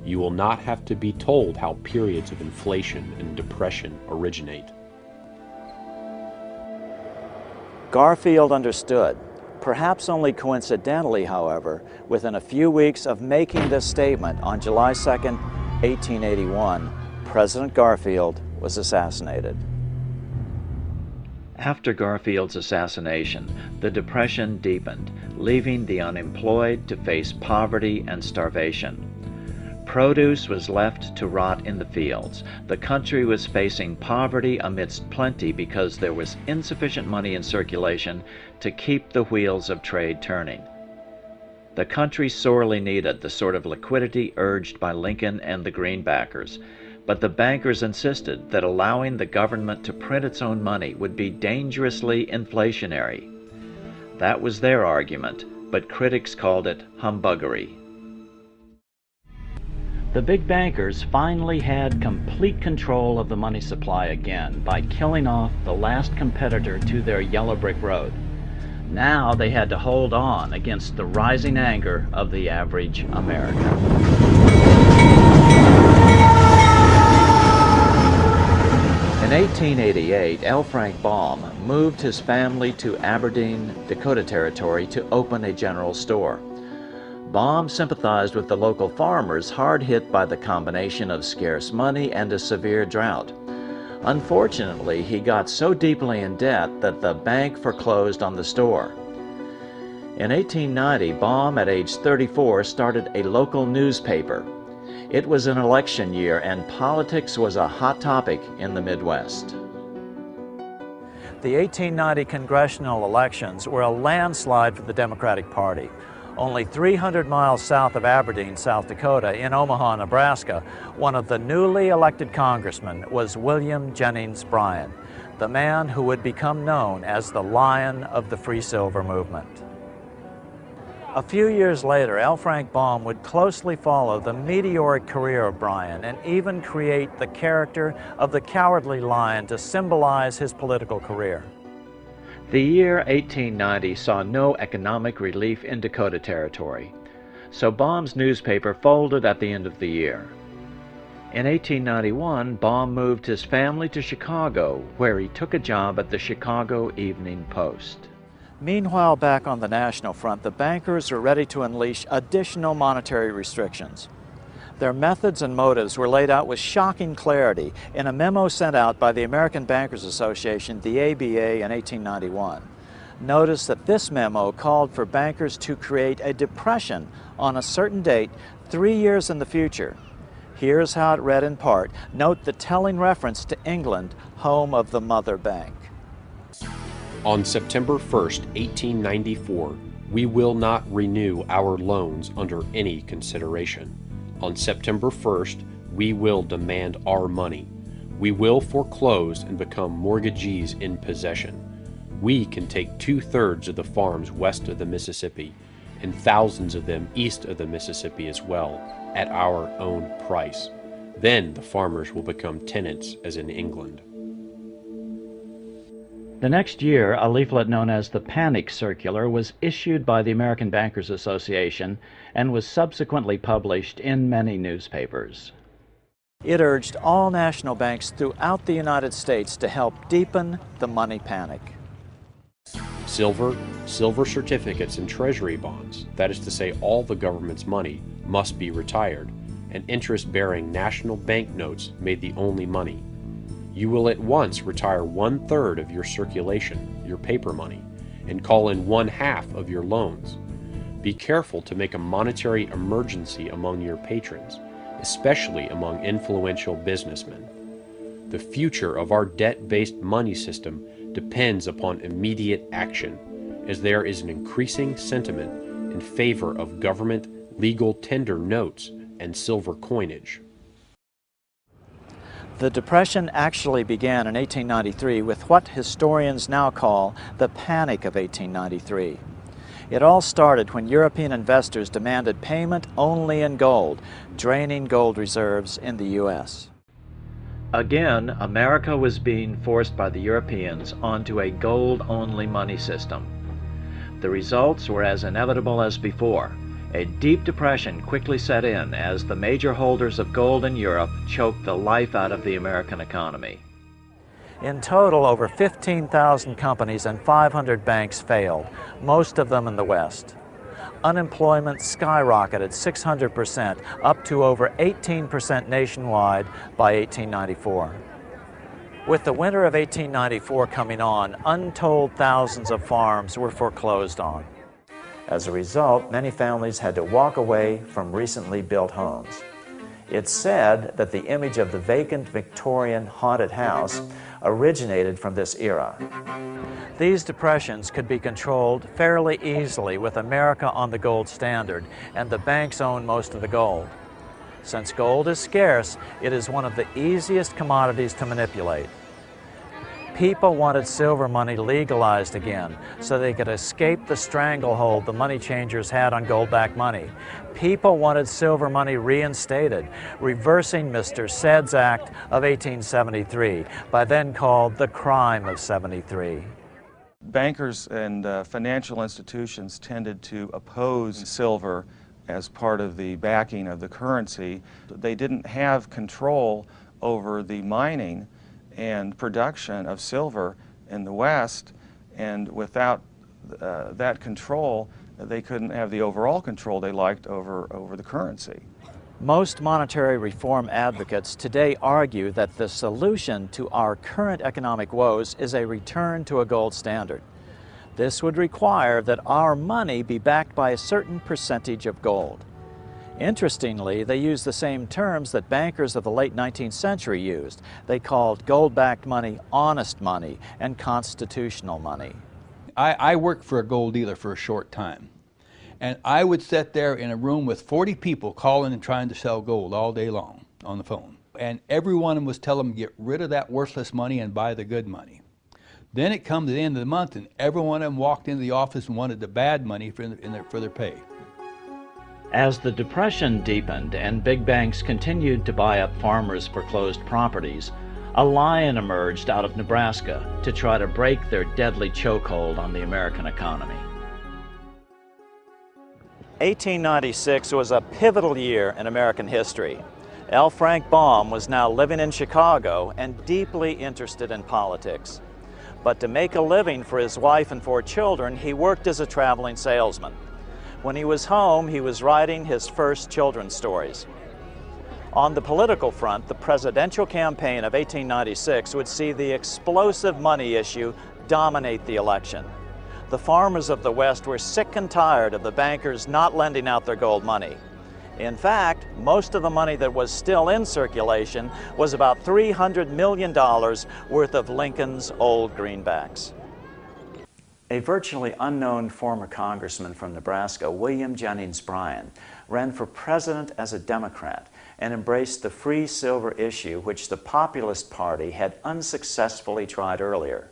you will not have to be told how periods of inflation and depression originate. Garfield understood. Perhaps only coincidentally, however, within a few weeks of making this statement on July 2nd, 1881, President Garfield was assassinated. After Garfield's assassination, the Depression deepened, leaving the unemployed to face poverty and starvation. Produce was left to rot in the fields. The country was facing poverty amidst plenty because there was insufficient money in circulation to keep the wheels of trade turning. The country sorely needed the sort of liquidity urged by Lincoln and the Greenbackers, but the bankers insisted that allowing the government to print its own money would be dangerously inflationary. That was their argument, but critics called it humbuggery. The big bankers finally had complete control of the money supply again by killing off the last competitor to their yellow brick road. Now they had to hold on against the rising anger of the average American. In 1888, L. Frank Baum moved his family to Aberdeen, Dakota Territory to open a general store. Baum sympathized with the local farmers hard hit by the combination of scarce money and a severe drought. Unfortunately, he got so deeply in debt that the bank foreclosed on the store. In 1890, Baum, at age 34, started a local newspaper. It was an election year and politics was a hot topic in the Midwest. The 1890 congressional elections were a landslide for the Democratic Party. Only 300 miles south of Aberdeen, South Dakota, in Omaha, Nebraska, one of the newly elected congressmen was William Jennings Bryan, the man who would become known as the Lion of the Free Silver movement. A few years later, L. Frank Baum would closely follow the meteoric career of Bryan and even create the character of the Cowardly Lion to symbolize his political career. The year 1890 saw no economic relief in Dakota Territory, so Baum's newspaper folded at the end of the year. In 1891, Baum moved his family to Chicago, where he took a job at the Chicago Evening Post. Meanwhile, back on the national front, the bankers are ready to unleash additional monetary restrictions. Their methods and motives were laid out with shocking clarity in a memo sent out by the American Bankers Association, the ABA, in 1891. Notice that this memo called for bankers to create a depression on a certain date 3 years in the future. Here's how it read in part. Note the telling reference to England, home of the mother bank. On September 1st, 1894, we will not renew our loans under any consideration. On September 1st, we will demand our money. We will foreclose and become mortgagees in possession. We can take 2/3 of the farms west of the Mississippi and thousands of them east of the Mississippi as well at our own price. Then the farmers will become tenants as in England. The next year, a leaflet known as the Panic Circular was issued by the American Bankers Association and was subsequently published in many newspapers. It urged all national banks throughout the United States to help deepen the money panic. Silver, silver certificates, and treasury bonds, that is to say all the government's money, must be retired, and interest-bearing national banknotes made the only money. You will at once retire 1/3 of your circulation, your paper money, and call in 1/2 of your loans. Be careful to make a monetary emergency among your patrons, especially among influential businessmen. The future of our debt-based money system depends upon immediate action, as there is an increasing sentiment in favor of government legal tender notes and silver coinage. The Depression actually began in 1893 with what historians now call the Panic of 1893. It all started when European investors demanded payment only in gold, draining gold reserves in the U.S. Again, America was being forced by the Europeans onto a gold-only money system. The results were as inevitable as before. A deep depression quickly set in as the major holders of gold in Europe choked the life out of the American economy. In total, over 15,000 companies and 500 banks failed, most of them in the West. Unemployment skyrocketed 600%, up to over 18% nationwide by 1894. With the winter of 1894 coming on, untold thousands of farms were foreclosed on. As a result, many families had to walk away from recently built homes. It's said that the image of the vacant Victorian haunted house originated from this era. These depressions could be controlled fairly easily with America on the gold standard, and the banks own most of the gold. Since gold is scarce, it is one of the easiest commodities to manipulate. People wanted silver money legalized again so they could escape the stranglehold the money changers had on gold-backed money. People wanted silver money reinstated, reversing Mr. Said's Act of 1873, by then called the Crime of '73. Bankers and financial institutions tended to oppose silver as part of the backing of the currency. They didn't have control over the mining and production of silver in the West, and without that control, they couldn't have the overall control they liked over the currency. Most monetary reform advocates today argue that the solution to our current economic woes is a return to a gold standard. This would require that our money be backed by a certain percentage of gold. Interestingly, they used the same terms that bankers of the late 19th century used. They called gold-backed money honest money and constitutional money. I worked for a gold dealer for a short time, and I would sit there in a room with 40 people calling and trying to sell gold all day long on the phone. And every one of them was telling them to get rid of that worthless money and buy the good money. Then it comes to the end of the month and every one of them walked into the office and wanted the bad money for their pay. As the Depression deepened and big banks continued to buy up farmers' foreclosed properties, a lion emerged out of Nebraska to try to break their deadly chokehold on the American economy. 1896 was a pivotal year in American history. L. Frank Baum was now living in Chicago and deeply interested in politics. But to make a living for his wife and 4 children, he worked as a traveling salesman. When he was home, he was writing his first children's stories. On the political front, the presidential campaign of 1896 would see the explosive money issue dominate the election. The farmers of the West were sick and tired of the bankers not lending out their gold money. In fact, most of the money that was still in circulation was about $300 million worth of Lincoln's old greenbacks. A virtually unknown former congressman from Nebraska, William Jennings Bryan, ran for president as a Democrat and embraced the free silver issue, which the Populist Party had unsuccessfully tried earlier.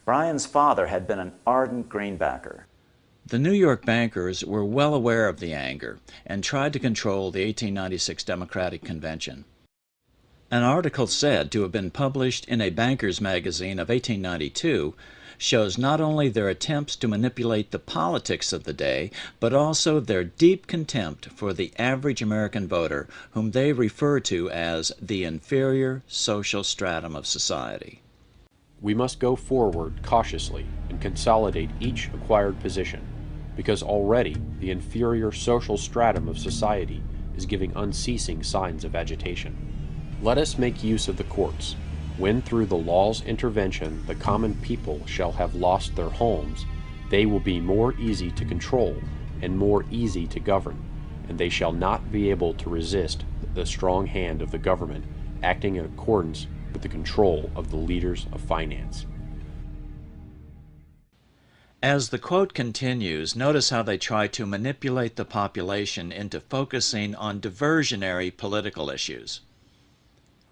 Bryan's father had been an ardent greenbacker. The New York bankers were well aware of the anger and tried to control the 1896 Democratic Convention. An article said to have been published in a banker's magazine of 1892 shows not only their attempts to manipulate the politics of the day, but also their deep contempt for the average American voter, whom they refer to as the inferior social stratum of society. We must go forward cautiously and consolidate each acquired position, because already the inferior social stratum of society is giving unceasing signs of agitation. Let us make use of the courts. When through the law's intervention the common people shall have lost their homes, they will be more easy to control and more easy to govern, and they shall not be able to resist the strong hand of the government acting in accordance with the control of the leaders of finance. As the quote continues, notice how they try to manipulate the population into focusing on diversionary political issues.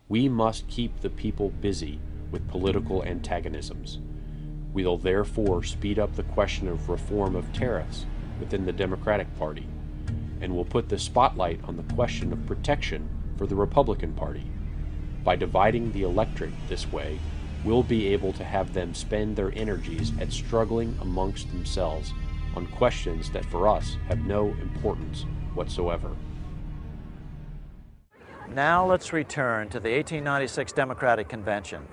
We must keep the people busy with political antagonisms. We will therefore speed up the question of reform of tariffs within the Democratic Party, and will put the spotlight on the question of protection for the Republican Party. By dividing the electorate this way, we'll be able to have them spend their energies at struggling amongst themselves on questions that for us have no importance whatsoever. Now let's return to the 1896 Democratic Convention.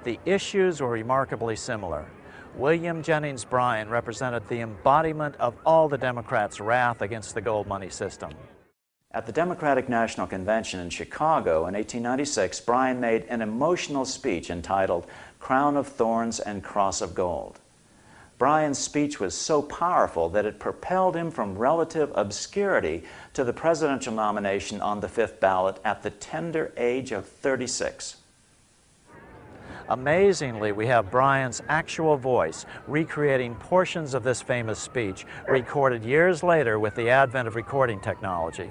The issues were remarkably similar. William Jennings Bryan represented the embodiment of all the Democrats' wrath against the gold money system. At the Democratic National Convention in Chicago in 1896, Bryan made an emotional speech entitled "Crown of Thorns and Cross of Gold." Bryan's speech was so powerful that it propelled him from relative obscurity to the presidential nomination on the 5th ballot at the tender age of 36. Amazingly, we have Bryan's actual voice recreating portions of this famous speech recorded years later with the advent of recording technology.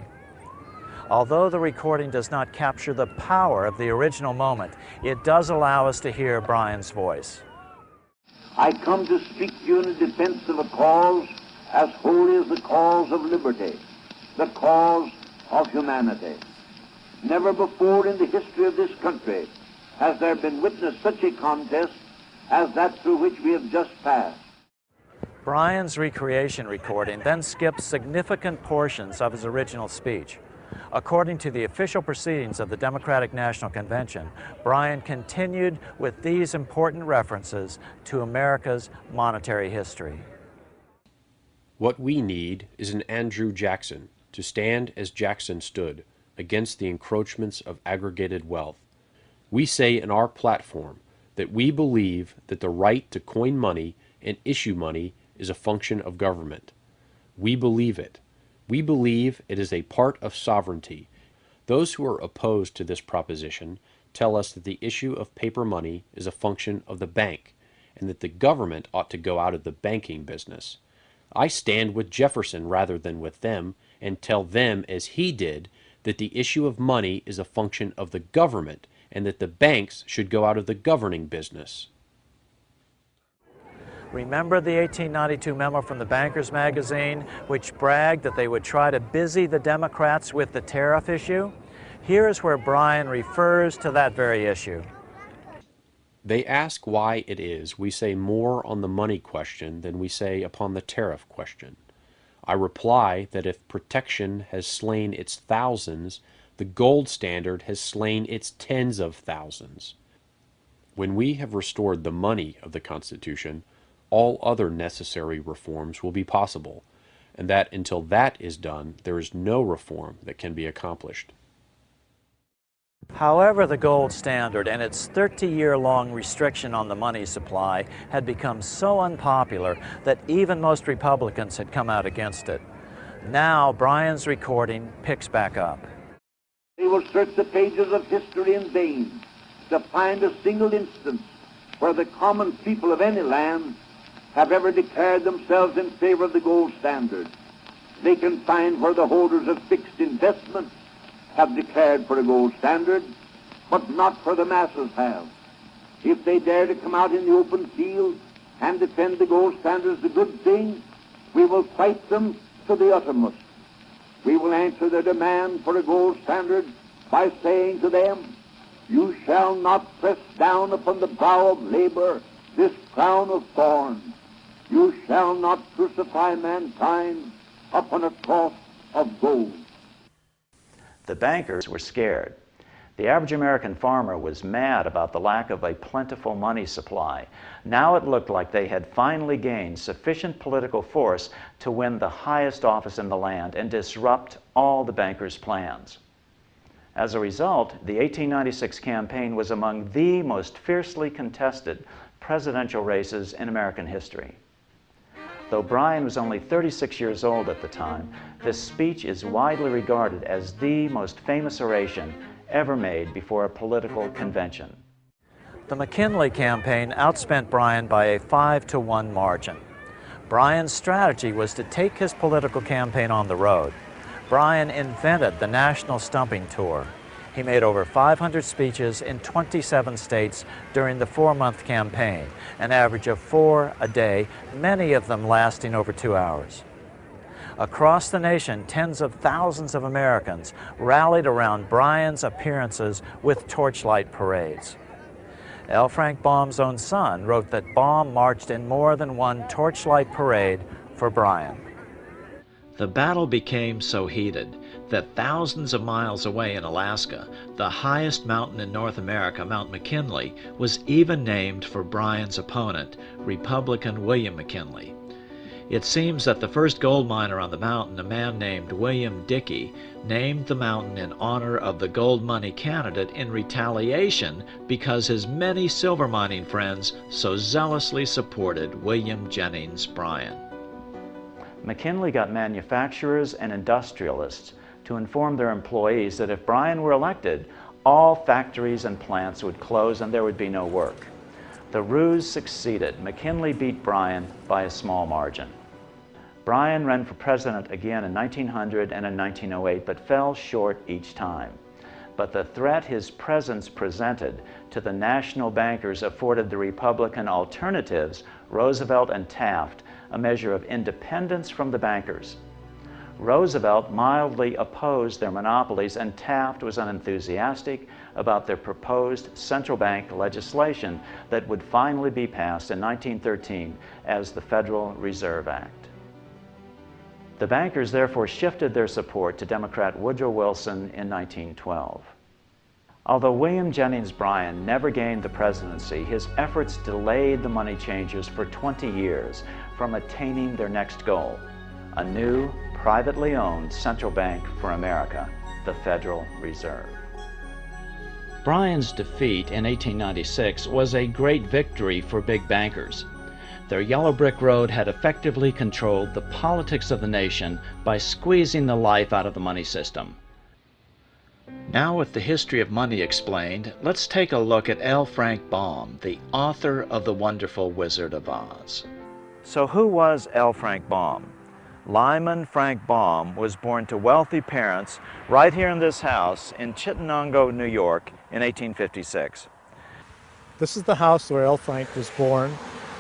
Although the recording does not capture the power of the original moment, it does allow us to hear Bryan's voice. I come to speak to you in defense of a cause as holy as the cause of liberty, the cause of humanity. Never before in the history of this country has there been witnessed such a contest as that through which we have just passed. Bryan's recreation recording then skips significant portions of his original speech. According to the official proceedings of the Democratic National Convention, Bryan continued with these important references to America's monetary history. What we need is an Andrew Jackson to stand as Jackson stood against the encroachments of aggregated wealth. We say in our platform that we believe that the right to coin money and issue money is a function of government. We believe it. We believe it is a part of sovereignty. Those who are opposed to this proposition tell us that the issue of paper money is a function of the bank, and that the government ought to go out of the banking business. I stand with Jefferson rather than with them, and tell them, as he did, that the issue of money is a function of the government, and that the banks should go out of the governing business. Remember the 1892 memo from the Bankers magazine, which bragged that they would try to busy the Democrats with the tariff issue? Here's where Bryan refers to that very issue. They ask why it is we say more on the money question than we say upon the tariff question. I reply that if protection has slain its thousands, the gold standard has slain its tens of thousands. When we have restored the money of the Constitution, all other necessary reforms will be possible, and that until that is done, there is no reform that can be accomplished. However, the gold standard and its 30-year-long restriction on the money supply had become so unpopular that even most Republicans had come out against it. Now, Bryan's recording picks back up. They will search the pages of history in vain to find a single instance where the common people of any land have ever declared themselves in favor of the gold standard. They can find where the holders of fixed investments have declared for a gold standard, but not where the masses have. If they dare to come out in the open field and defend the gold standard as a good thing, we will fight them to the uttermost. We will answer their demand for a gold standard by saying to them, "You shall not press down upon the brow of labor this crown of thorns. You shall not crucify mankind upon a cross of gold." The bankers were scared. The average American farmer was mad about the lack of a plentiful money supply. Now it looked like they had finally gained sufficient political force to win the highest office in the land and disrupt all the bankers' plans. As a result, the 1896 campaign was among the most fiercely contested presidential races in American history. Though Bryan was only 36 years old at the time, this speech is widely regarded as the most famous oration ever made before a political convention. The McKinley campaign outspent Bryan by a 5-to-1 margin. Bryan's strategy was to take his political campaign on the road. Bryan invented the National Stumping Tour. He made over 500 speeches in 27 states during the 4-month campaign, an average of 4 a day, many of them lasting over 2 hours. Across the nation, tens of thousands of Americans rallied around Bryan's appearances with torchlight parades. L. Frank Baum's own son wrote that Baum marched in more than one torchlight parade for Bryan. The battle became so heated that thousands of miles away in Alaska, the highest mountain in North America, Mount McKinley, was even named for Bryan's opponent, Republican William McKinley. It seems that the first gold miner on the mountain, a man named William Dickey, named the mountain in honor of the gold money candidate in retaliation because his many silver mining friends so zealously supported William Jennings Bryan. McKinley got manufacturers and industrialists to inform their employees that if Bryan were elected, all factories and plants would close and there would be no work. The ruse succeeded. McKinley beat Bryan by a small margin. Bryan ran for president again in 1900 and in 1908, but fell short each time. But the threat his presence presented to the national bankers afforded the Republican alternatives, Roosevelt and Taft, a measure of independence from the bankers. Roosevelt mildly opposed their monopolies, and Taft was unenthusiastic about their proposed central bank legislation that would finally be passed in 1913 as the Federal Reserve Act. The bankers therefore shifted their support to Democrat Woodrow Wilson in 1912. Although William Jennings Bryan never gained the presidency, his efforts delayed the money changers for 20 years from attaining their next goal, a new, privately owned central bank for America, the Federal Reserve. Bryan's defeat in 1896 was a great victory for big bankers. their yellow brick road had effectively controlled the politics of the nation by squeezing the life out of the money system. Now, with the history of money explained, let's take a look at L. Frank Baum, the author of The Wonderful Wizard of Oz. So who was L. Frank Baum? Lyman Frank Baum was born to wealthy parents right here in this house in Chittenango, New York in 1856. This is the house where L. Frank was born.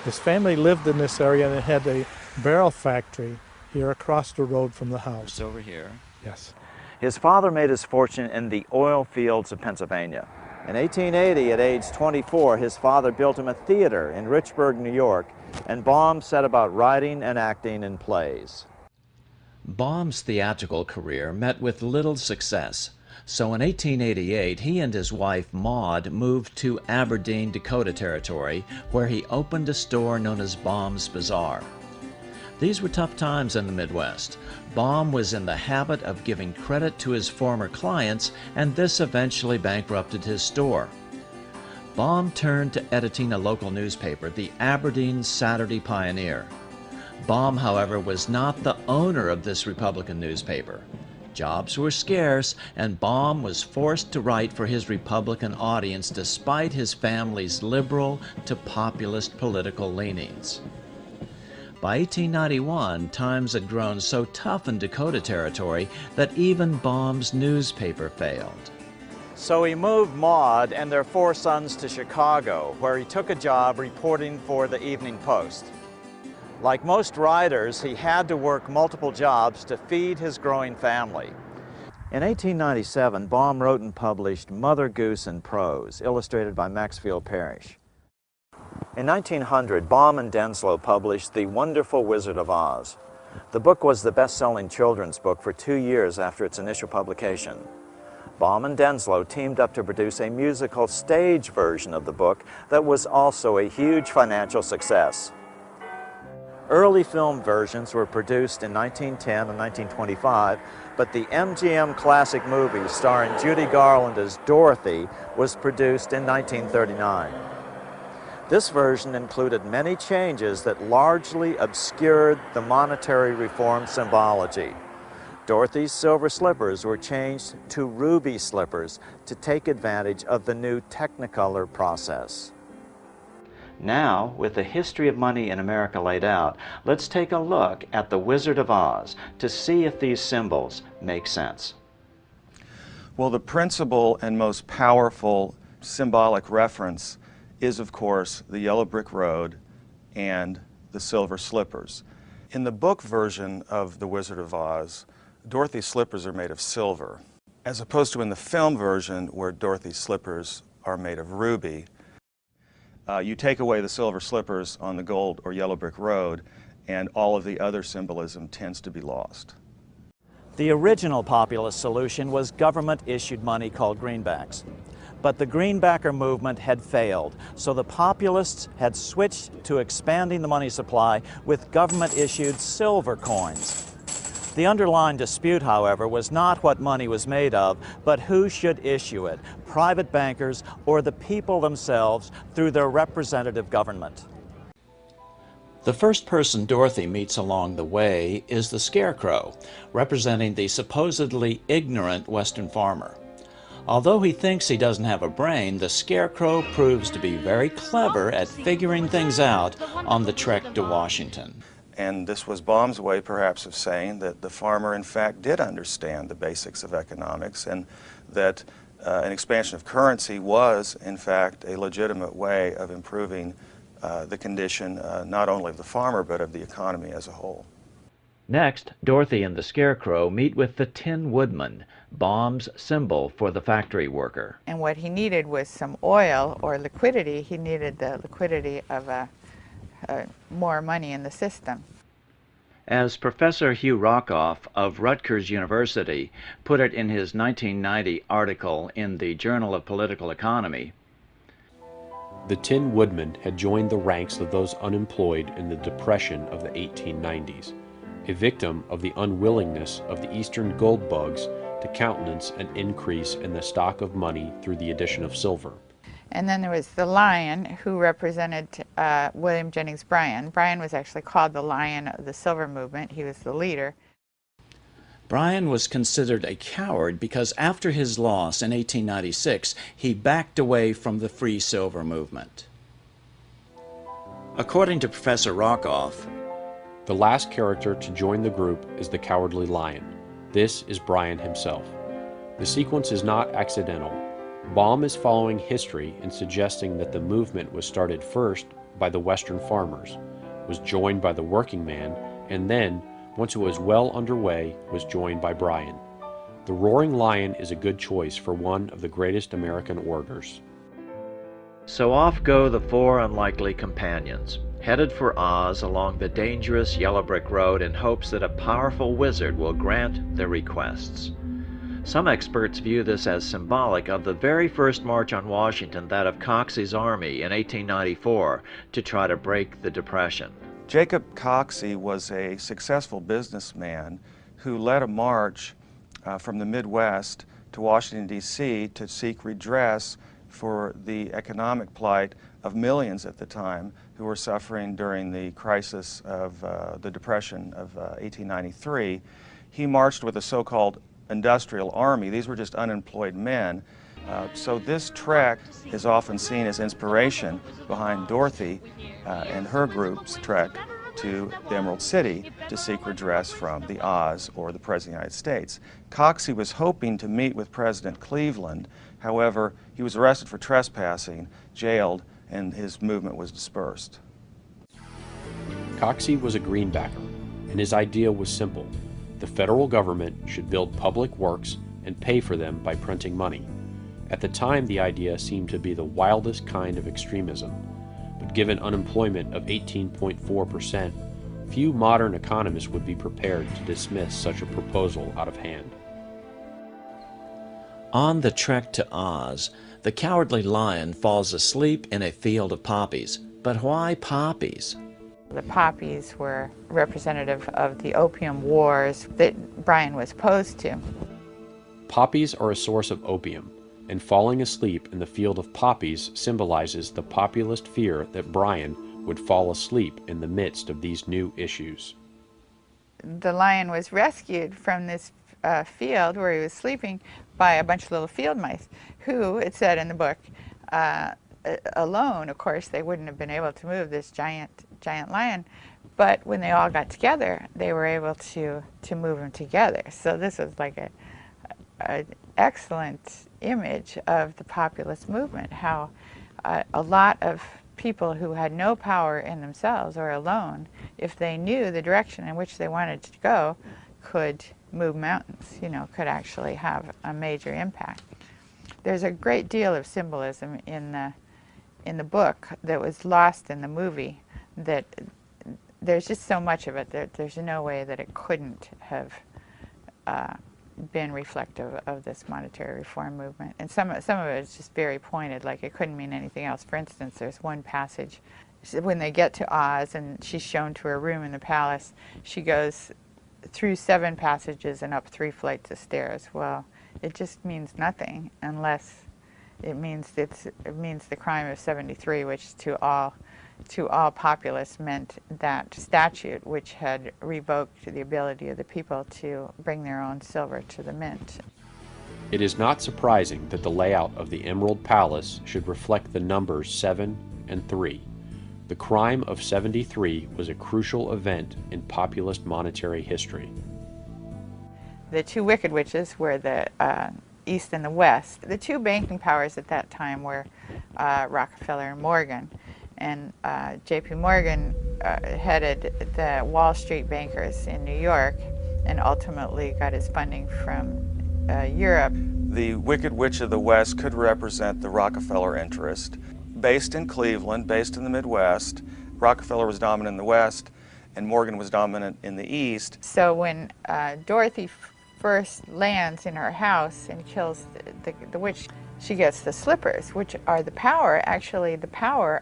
His family lived in this area and had a barrel factory here across the road from the house. It's over here. Yes. His father made his fortune in the oil fields of Pennsylvania. In 1880, at age 24, his father built him a theater in Richburg, New York, and Baum set about writing and acting in plays. Baum's theatrical career met with little success, so in 1888 he and his wife Maud moved to Aberdeen, Dakota Territory, where he opened a store known as Baum's Bazaar. These were tough times in the Midwest. Baum was in the habit of giving credit to his former clients, and this eventually bankrupted his store. Baum turned to editing a local newspaper, the Aberdeen Saturday Pioneer. Baum, however, was not the owner of this Republican newspaper. Jobs were scarce, and Baum was forced to write for his Republican audience despite his family's liberal to populist political leanings. By 1891, times had grown so tough in Dakota Territory that even Baum's newspaper failed. So he moved Maud and their 4 sons to Chicago, where he took a job reporting for the Evening Post. Like most writers, he had to work multiple jobs to feed his growing family. In 1897, Baum wrote and published Mother Goose in Prose, illustrated by Maxfield Parrish. In 1900, Baum and Denslow published The Wonderful Wizard of Oz. The book was the best-selling children's book for 2 years after its initial publication. Baum and Denslow teamed up to produce a musical stage version of the book that was also a huge financial success. Early film versions were produced in 1910 and 1925, but the MGM classic movie starring Judy Garland as Dorothy was produced in 1939. This version included many changes that largely obscured the monetary reform symbology. Dorothy's silver slippers were changed to ruby slippers to take advantage of the new Technicolor process. Now, with the history of money in America laid out, let's take a look at the Wizard of Oz to see if these symbols make sense. Well, the principal and most powerful symbolic reference is, of course, the yellow brick road and the silver slippers. In the book version of The Wizard of Oz, Dorothy's slippers are made of silver, as opposed to in the film version where Dorothy's slippers are made of ruby. You take away the silver slippers on the gold or yellow brick road, and all of the other symbolism tends to be lost. The original populist solution was government-issued money called greenbacks. But the greenbacker movement had failed, so the populists had switched to expanding the money supply with government-issued silver coins. The underlying dispute, however, was not what money was made of, but who should issue it, private bankers or the people themselves through their representative government. The first person Dorothy meets along the way is the Scarecrow, representing the supposedly ignorant Western farmer. Although he thinks he doesn't have a brain, the Scarecrow proves to be very clever at figuring things out on the trek to Washington. And this was Baum's way, perhaps, of saying that the farmer, in fact, did understand the basics of economics, and that an expansion of currency was, in fact, a legitimate way of improving the condition not only of the farmer, but of the economy as a whole. Next, Dorothy and the Scarecrow meet with the Tin Woodman, Baum's symbol for the factory worker. And what he needed was some oil or liquidity. He needed the liquidity of more money in the system. As Professor Hugh Rockoff of Rutgers University put it in his 1990 article in the Journal of Political Economy, the Tin Woodman had joined the ranks of those unemployed in the Depression of the 1890s, a victim of the unwillingness of the Eastern gold bugs to countenance an increase in the stock of money through the addition of silver. And then there was the Lion, who represented William Jennings Bryan. Bryan was actually called the Lion of the Silver Movement. He was the leader. Bryan was considered a coward because after his loss in 1896, he backed away from the Free Silver movement. According to Professor Rockoff, the last character to join the group is the Cowardly Lion. This is Bryan himself. The sequence is not accidental. Baum is following history in suggesting that the movement was started first by the Western farmers, was joined by the working man, and then, once it was well underway, was joined by Bryan. The Roaring Lion is a good choice for one of the greatest American orators. So off go the four unlikely companions, headed for Oz along the dangerous yellow brick road in hopes that a powerful wizard will grant their requests. Some experts view this as symbolic of the very first march on Washington, that of Coxey's army in 1894, to try to break the Depression. Jacob Coxey was a successful businessman who led a march from the Midwest to Washington, D.C. to seek redress for the economic plight of millions at the time who were suffering during the crisis of the Depression of 1893. He marched with a so-called industrial army. These were just unemployed men. So this trek is often seen as inspiration behind Dorothy and her group's trek to the Emerald City to seek redress from the Oz, or the President of the United States. Coxey was hoping to meet with President Cleveland. However, he was arrested for trespassing, jailed, and his movement was dispersed. Coxey was a greenbacker, and his idea was simple. The federal government should build public works and pay for them by printing money. At the time, the idea seemed to be the wildest kind of extremism, but given unemployment of 18.4%, few modern economists would be prepared to dismiss such a proposal out of hand. On the trek to Oz, the Cowardly Lion falls asleep in a field of poppies. But why poppies? The poppies were representative of the opium wars that Bryan was opposed to. Poppies are a source of opium, and falling asleep in the field of poppies symbolizes the populist fear that Bryan would fall asleep in the midst of these new issues. The lion was rescued from this field where he was sleeping by a bunch of little field mice who, it said in the book, alone, of course, they wouldn't have been able to move this giant lion, but when they all got together, they were able to move him together. So this was like an excellent image of the populist movement, how a lot of people who had no power in themselves or alone, if they knew the direction in which they wanted to go, could move mountains, could actually have a major impact. There's a great deal of symbolism in the book that was lost in the movie, that there's just so much of it that there's no way that it couldn't have been reflective of this monetary reform movement. And some of it is just very pointed, like it couldn't mean anything else. For instance, there's one passage when they get to Oz and she's shown to her room in the palace, she goes through 7 passages and up 3 flights of stairs. Well, it just means nothing unless it means the crime of 73, which to all populists meant that statute which had revoked the ability of the people to bring their own silver to the mint. It is not surprising that the layout of the Emerald Palace should reflect the numbers 7 and 3. The crime of 73 was a crucial event in populist monetary history. The 2 wicked witches were the East and the West. The 2 banking powers at that time were Rockefeller and Morgan. And J.P. Morgan headed the Wall Street bankers in New York and ultimately got his funding from Europe. The Wicked Witch of the West could represent the Rockefeller interest. Based in Cleveland, based in the Midwest, Rockefeller was dominant in the West and Morgan was dominant in the East. So when Dorothy first lands in her house and kills the witch, she gets the slippers, which are the power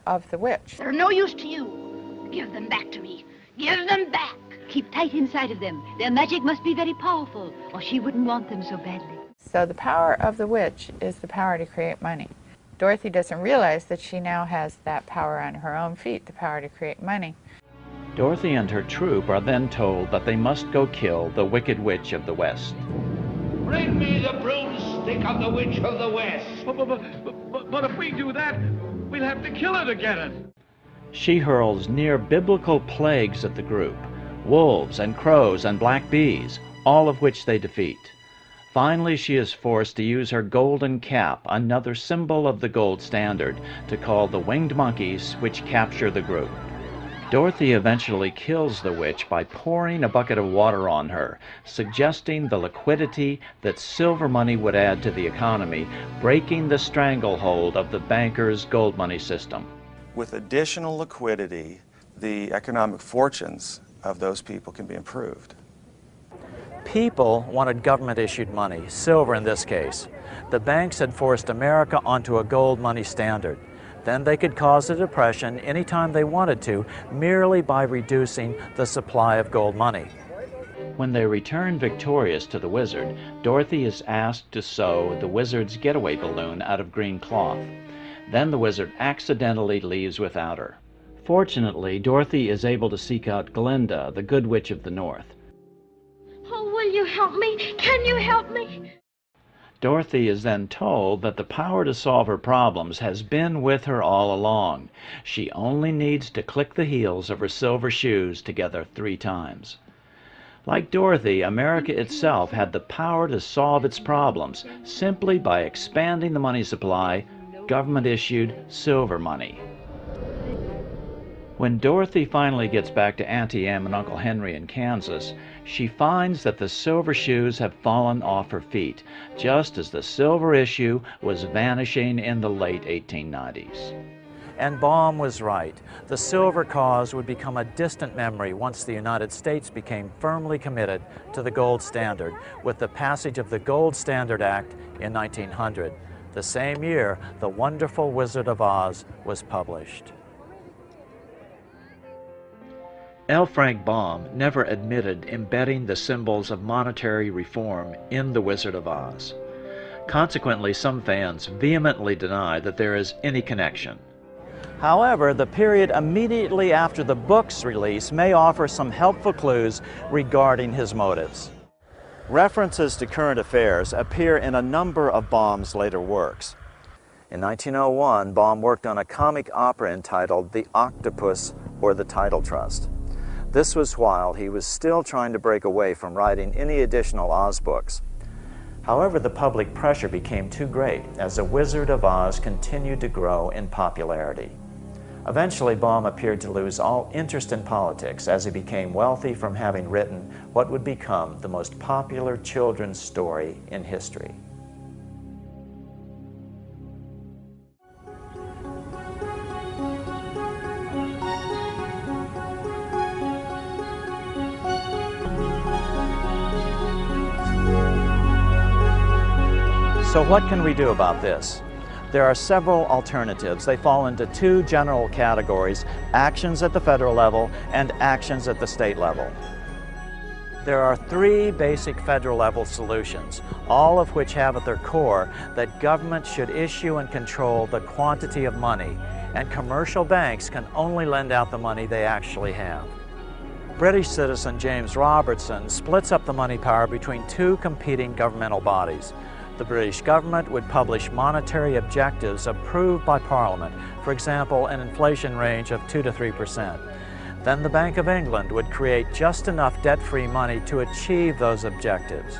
of the witch. They're no use to you. Give them back to me. Give them back. Keep tight inside of them. Their magic must be very powerful, or she wouldn't want them so badly. So the power of the witch is the power to create money. Dorothy doesn't realize that she now has that power on her own feet, the power to create money. Dorothy and her troop are then told that they must go kill the Wicked Witch of the West. Bring me the broomstick of the Witch of the West. But if we do that, we'll have to kill her to get it. She hurls near-biblical plagues at the group, wolves and crows and black bees, all of which they defeat. Finally, she is forced to use her golden cap, another symbol of the gold standard, to call the winged monkeys which capture the group. Dorothy eventually kills the witch by pouring a bucket of water on her, suggesting the liquidity that silver money would add to the economy, breaking the stranglehold of the bankers' gold money system. With additional liquidity, the economic fortunes of those people can be improved. People wanted government-issued money, silver in this case. The banks had forced America onto a gold money standard. Then they could cause a depression anytime they wanted to, merely by reducing the supply of gold money. When they return victorious to the wizard, Dorothy is asked to sew the wizard's getaway balloon out of green cloth. Then the wizard accidentally leaves without her. Fortunately, Dorothy is able to seek out Glinda, the Good Witch of the North. Oh, will you help me? Can you help me? Dorothy is then told that the power to solve her problems has been with her all along. She only needs to click the heels of her silver shoes together 3 times. Like Dorothy, America itself had the power to solve its problems simply by expanding the money supply, government-issued silver money. When Dorothy finally gets back to Auntie Em and Uncle Henry in Kansas, she finds that the silver shoes have fallen off her feet, just as the silver issue was vanishing in the late 1890s. And Baum was right. The silver cause would become a distant memory once the United States became firmly committed to the gold standard with the passage of the Gold Standard Act in 1900. The same year, The Wonderful Wizard of Oz was published. L. Frank Baum never admitted embedding the symbols of monetary reform in The Wizard of Oz. Consequently, some fans vehemently deny that there is any connection. However, the period immediately after the book's release may offer some helpful clues regarding his motives. References to current affairs appear in a number of Baum's later works. In 1901, Baum worked on a comic opera entitled The Octopus or the Title Trust. This was while he was still trying to break away from writing any additional Oz books. However, the public pressure became too great as The Wizard of Oz continued to grow in popularity. Eventually, Baum appeared to lose all interest in politics as he became wealthy from having written what would become the most popular children's story in history. So what can we do about this? There are several alternatives. They fall into 2 general categories: actions at the federal level and actions at the state level. There are 3 basic federal level solutions, all of which have at their core that government should issue and control the quantity of money, and commercial banks can only lend out the money they actually have. British citizen James Robertson splits up the money power between 2 competing governmental bodies. The British government would publish monetary objectives approved by Parliament, for example, an inflation range of 2 to 3%. Then the Bank of England would create just enough debt-free money to achieve those objectives.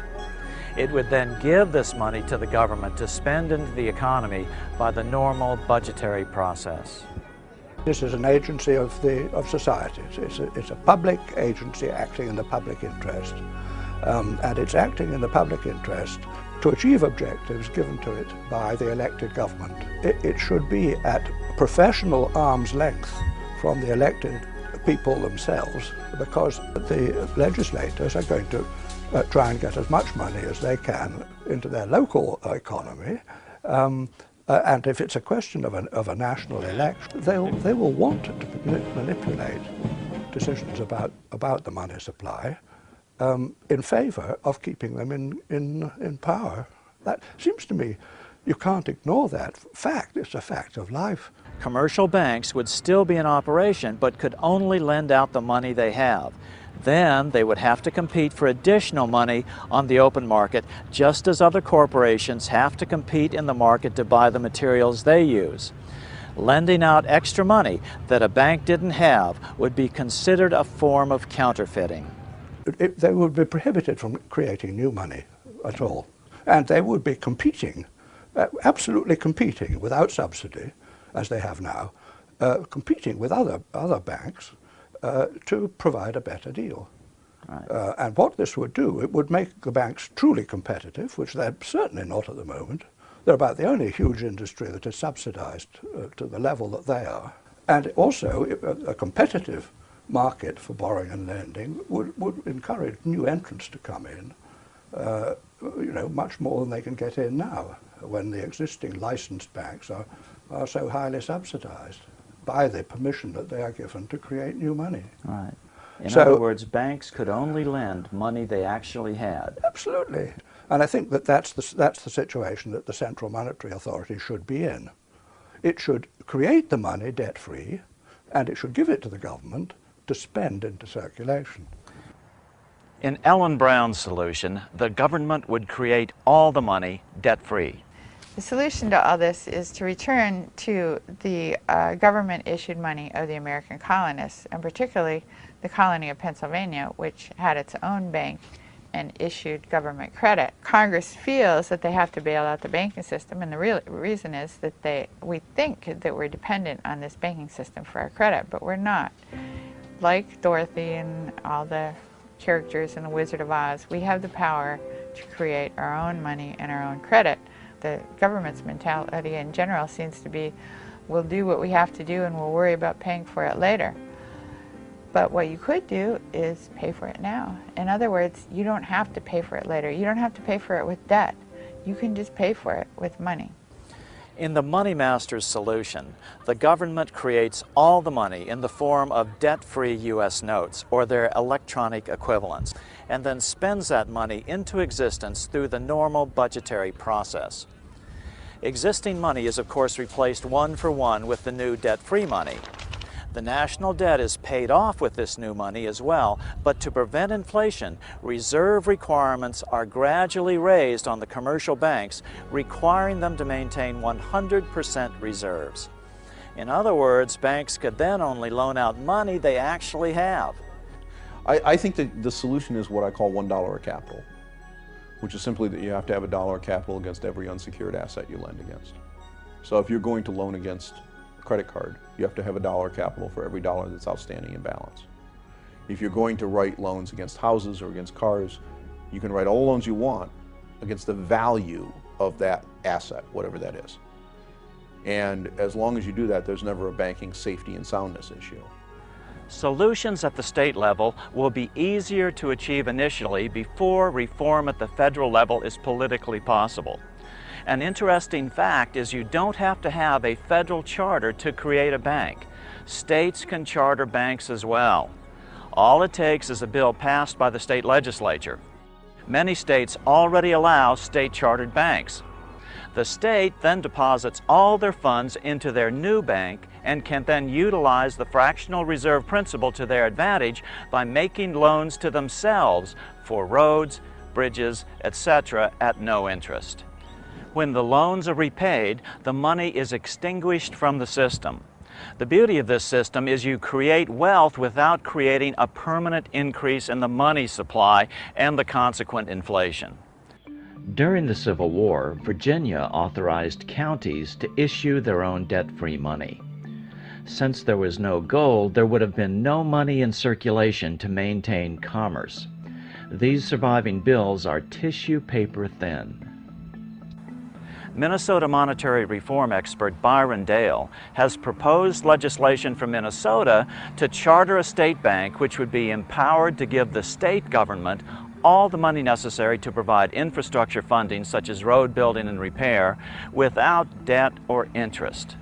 It would then give this money to the government to spend into the economy by the normal budgetary process. This is an agency of society. It's a public agency acting in the public interest, and it's acting in the public interest to achieve objectives given to it by the elected government. It should be at professional arm's length from the elected people themselves, because the legislators are going to try and get as much money as they can into their local economy. And if it's a question of a national election, they will want to manipulate decisions about the money supply in favour of keeping them in power. That seems to me You can't ignore that fact. It's a fact of life. Commercial banks would still be in operation, but could only lend out the money they have. Then they would have to compete for additional money on the open market, just as other corporations have to compete in the market to buy the materials they use. Lending out extra money that a bank didn't have would be considered a form of counterfeiting. They would be prohibited from creating new money at all. And they would be competing, absolutely competing without subsidy, as they have now, competing with other banks to provide a better deal. Right. And what this would do, it would make the banks truly competitive, which they're certainly not at the moment. They're about the only huge industry that is subsidized to the level that they are. And also, a competitive market for borrowing and lending would encourage new entrants to come in, you know, much more than they can get in now, when the existing licensed banks are so highly subsidized by the permission that they are given to create new money. Right. In other words, banks could only lend money they actually had. Absolutely. And I think that that's the situation that the Central Monetary Authority should be in. It should create the money debt-free, and it should give it to the government to spend into circulation. In Ellen Brown's solution, the government would create all the money debt-free. The solution to all this is to return to the government-issued money of the American colonists, and particularly the colony of Pennsylvania, which had its own bank and issued government credit. Congress feels that they have to bail out the banking system, and the real reason is that we think that we're dependent on this banking system for our credit, but we're not. Like Dorothy and all the characters in The Wizard of Oz, we have the power to create our own money and our own credit. The government's mentality in general seems to be, we'll do what we have to do and we'll worry about paying for it later. But what you could do is pay for it now. In other words, you don't have to pay for it later. You don't have to pay for it with debt. You can just pay for it with money. In the Money Master's solution, the government creates all the money in the form of debt-free U.S. notes, or their electronic equivalents, and then spends that money into existence through the normal budgetary process. Existing money is, of course, replaced one for one with the new debt-free money. The national debt is paid off with this new money as well, but to prevent inflation, reserve requirements are gradually raised on the commercial banks, requiring them to maintain 100% reserves. In other words, banks could then only loan out money they actually have. I think that the solution is what I call $1 of capital, which is simply that you have to have $1 of capital against every unsecured asset you lend against. So if you're going to loan against credit card, you have to have $1 capital for every dollar that's outstanding in balance. If you're going to write loans against houses or against cars, you can write all the loans you want against the value of that asset, whatever that is. And as long as you do that, there's never a banking safety and soundness issue. Solutions at the state level will be easier to achieve initially before reform at the federal level is politically possible. An interesting fact is you don't have to have a federal charter to create a bank. States can charter banks as well. All it takes is a bill passed by the state legislature. Many states already allow state-chartered banks. The state then deposits all their funds into their new bank and can then utilize the fractional reserve principle to their advantage by making loans to themselves for roads, bridges, etc. at no interest. When the loans are repaid, the money is extinguished from the system. The beauty of this system is you create wealth without creating a permanent increase in the money supply and the consequent inflation. During the Civil War, Virginia authorized counties to issue their own debt-free money. Since there was no gold, there would have been no money in circulation to maintain commerce. These surviving bills are tissue paper thin. Minnesota monetary reform expert Byron Dale has proposed legislation for Minnesota to charter a state bank which would be empowered to give the state government all the money necessary to provide infrastructure funding such as road building and repair without debt or interest.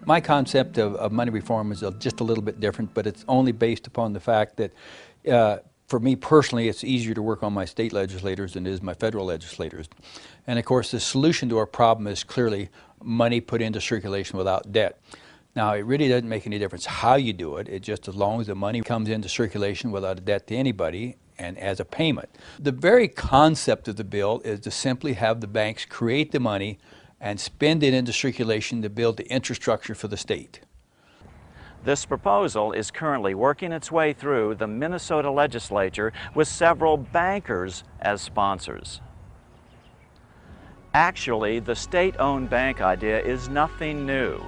My concept of money reform is just a little bit different, but it's only based upon the fact that For me personally, it's easier to work on my state legislators than it is my federal legislators. And of course, the solution to our problem is clearly money put into circulation without debt. Now, it really doesn't make any difference how you do it. It's just as long as the money comes into circulation without a debt to anybody and as a payment. The very concept of the bill is to simply have the banks create the money and spend it into circulation to build the infrastructure for the state. This proposal is currently working its way through the Minnesota legislature with several bankers as sponsors. Actually, the state-owned bank idea is nothing new.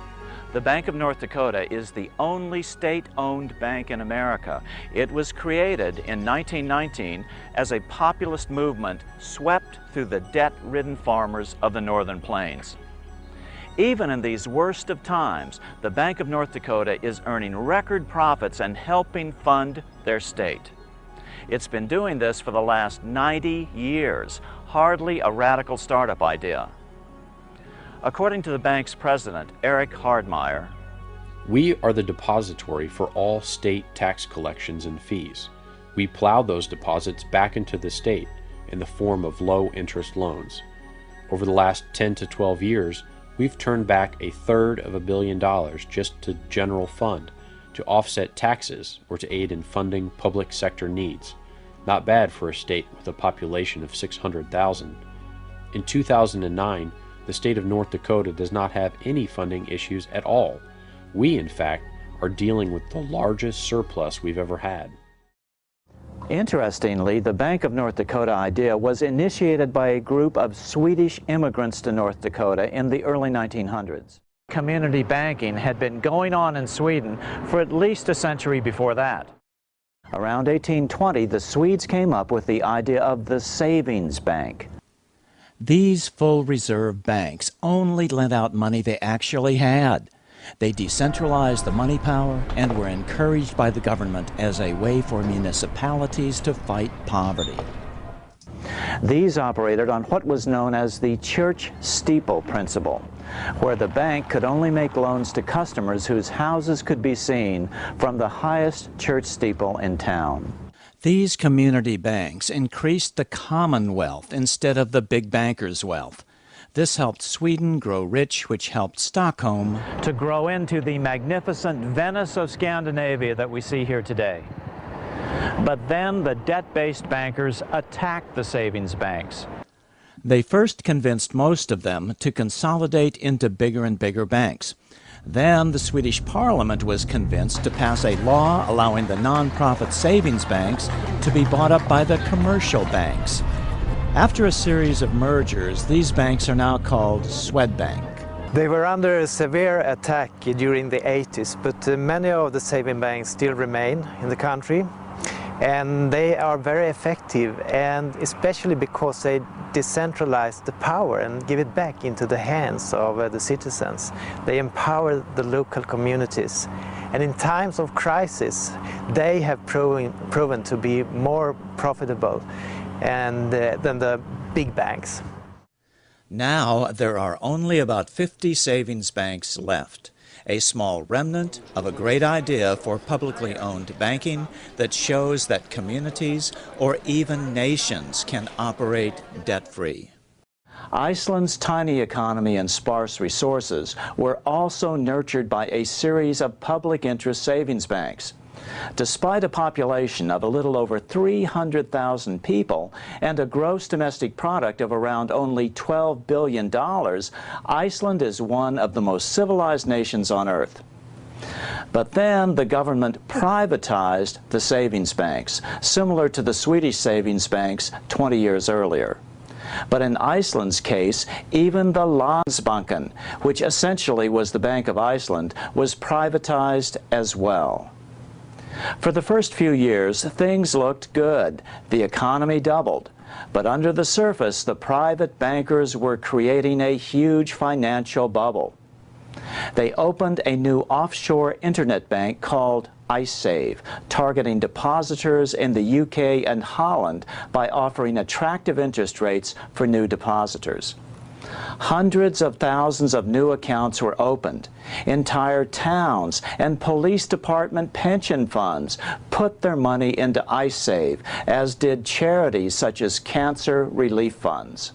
The Bank of North Dakota is the only state-owned bank in America. It was created in 1919 as a populist movement swept through the debt-ridden farmers of the Northern Plains. Even in these worst of times, the Bank of North Dakota is earning record profits and helping fund their state. It's been doing this for the last 90 years, hardly a radical startup idea. According to the bank's president, Eric Hardmeyer, we are the depository for all state tax collections and fees. We plow those deposits back into the state in the form of low-interest loans. Over the last 10 to 12 years, we've turned back $1/3 of $1 billion just to general fund to offset taxes or to aid in funding public sector needs. Not bad for a state with a population of 600,000. In 2009, the state of North Dakota does not have any funding issues at all. We, in fact, are dealing with the largest surplus we've ever had. Interestingly, the Bank of North Dakota idea was initiated by a group of Swedish immigrants to North Dakota in the early 1900s. Community banking had been going on in Sweden for at least a century before that. Around 1820, the Swedes came up with the idea of the savings bank. These full reserve banks only lent out money they actually had. They decentralized the money power and were encouraged by the government as a way for municipalities to fight poverty. These operated on what was known as the church steeple principle, where the bank could only make loans to customers whose houses could be seen from the highest church steeple in town. These community banks increased the common wealth instead of the big bankers' wealth. This helped Sweden grow rich, which helped Stockholm to grow into the magnificent Venice of Scandinavia that we see here today. But then the debt-based bankers attacked the savings banks. They first convinced most of them to consolidate into bigger and bigger banks. Then the Swedish Parliament was convinced to pass a law allowing the non-profit savings banks to be bought up by the commercial banks. After a series of mergers, these banks are now called Swedbank. They were under a severe attack during the 80s, but many of the saving banks still remain in the country. And they are very effective, and especially because they decentralize the power and give it back into the hands of the citizens. They empower the local communities. And in times of crisis, they have proven to be more profitable than the big banks. Now there are only about 50 savings banks left. A small remnant of a great idea for publicly owned banking that shows that communities or even nations can operate debt-free. Iceland's tiny economy and sparse resources were also nurtured by a series of public interest savings banks. Despite a population of a little over 300,000 people and a gross domestic product of around only $12 billion, Iceland is one of the most civilized nations on earth. But then the government privatized the savings banks, similar to the Swedish savings banks 20 years earlier. But in Iceland's case, even the Landsbanken, which essentially was the Bank of Iceland, was privatized as well. For the first few years, things looked good. The economy doubled. But under the surface, the private bankers were creating a huge financial bubble. They opened a new offshore internet bank called IceSave, targeting depositors in the UK and Holland by offering attractive interest rates for new depositors. Hundreds of thousands of new accounts were opened. Entire towns and police department pension funds put their money into IceSave, as did charities such as cancer relief funds.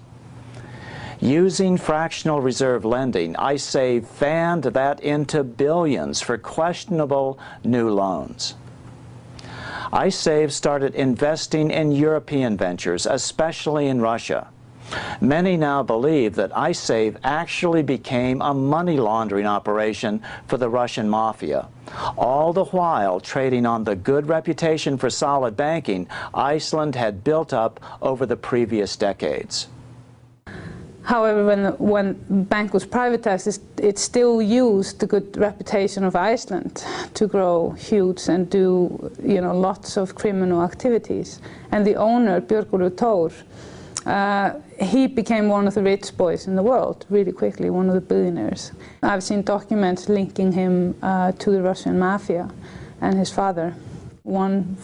Using fractional reserve lending, IceSave fanned that into billions for questionable new loans. IceSave started investing in European ventures, especially in Russia. Many now believe that IceSave actually became a money laundering operation for the Russian mafia, all the while trading on the good reputation for solid banking Iceland had built up over the previous decades. However, when the bank was privatized, it still used the good reputation of Iceland to grow huge and do, lots of criminal activities. And the owner, Björgólfur Thor, he became one of the rich boys in the world really quickly, one of the billionaires. I've seen documents linking him to the Russian mafia and his father. One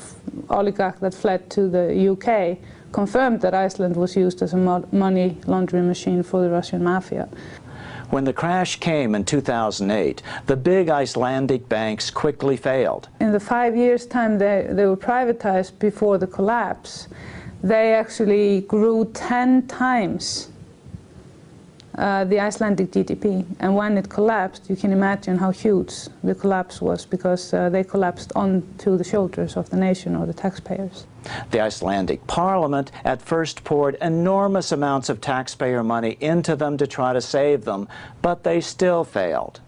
oligarch that fled to the UK confirmed that Iceland was used as a money laundering machine for the Russian mafia. When the crash came in 2008, the big Icelandic banks quickly failed. In the 5 years' time they were privatized before the collapse, they actually grew 10 times the Icelandic GDP. And when it collapsed, you can imagine how huge the collapse was, because they collapsed onto the shoulders of the nation or the taxpayers. The Icelandic parliament at first poured enormous amounts of taxpayer money into them to try to save them, but they still failed.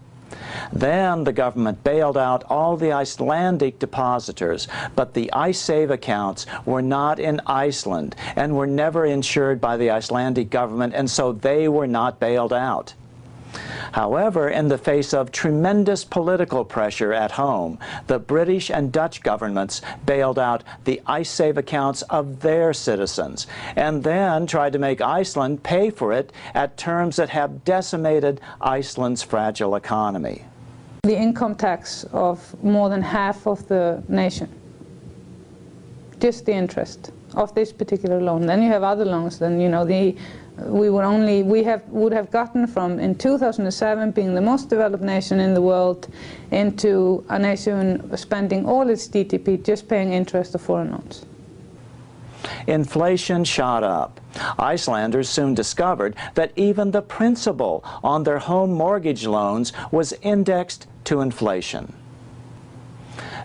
Then the government bailed out all the Icelandic depositors, but the IceSave accounts were not in Iceland and were never insured by the Icelandic government, and so they were not bailed out. However, in the face of tremendous political pressure at home, the British and Dutch governments bailed out the IceSave accounts of their citizens, and then tried to make Iceland pay for it at terms that have decimated Iceland's fragile economy. The income tax of more than half of the nation, just the interest of this particular loan. Then you have other loans, then we would have gotten from, in 2007, being the most developed nation in the world, into a nation spending all its GDP just paying interest of foreign loans. Inflation shot up. Icelanders soon discovered that even the principal on their home mortgage loans was indexed to inflation.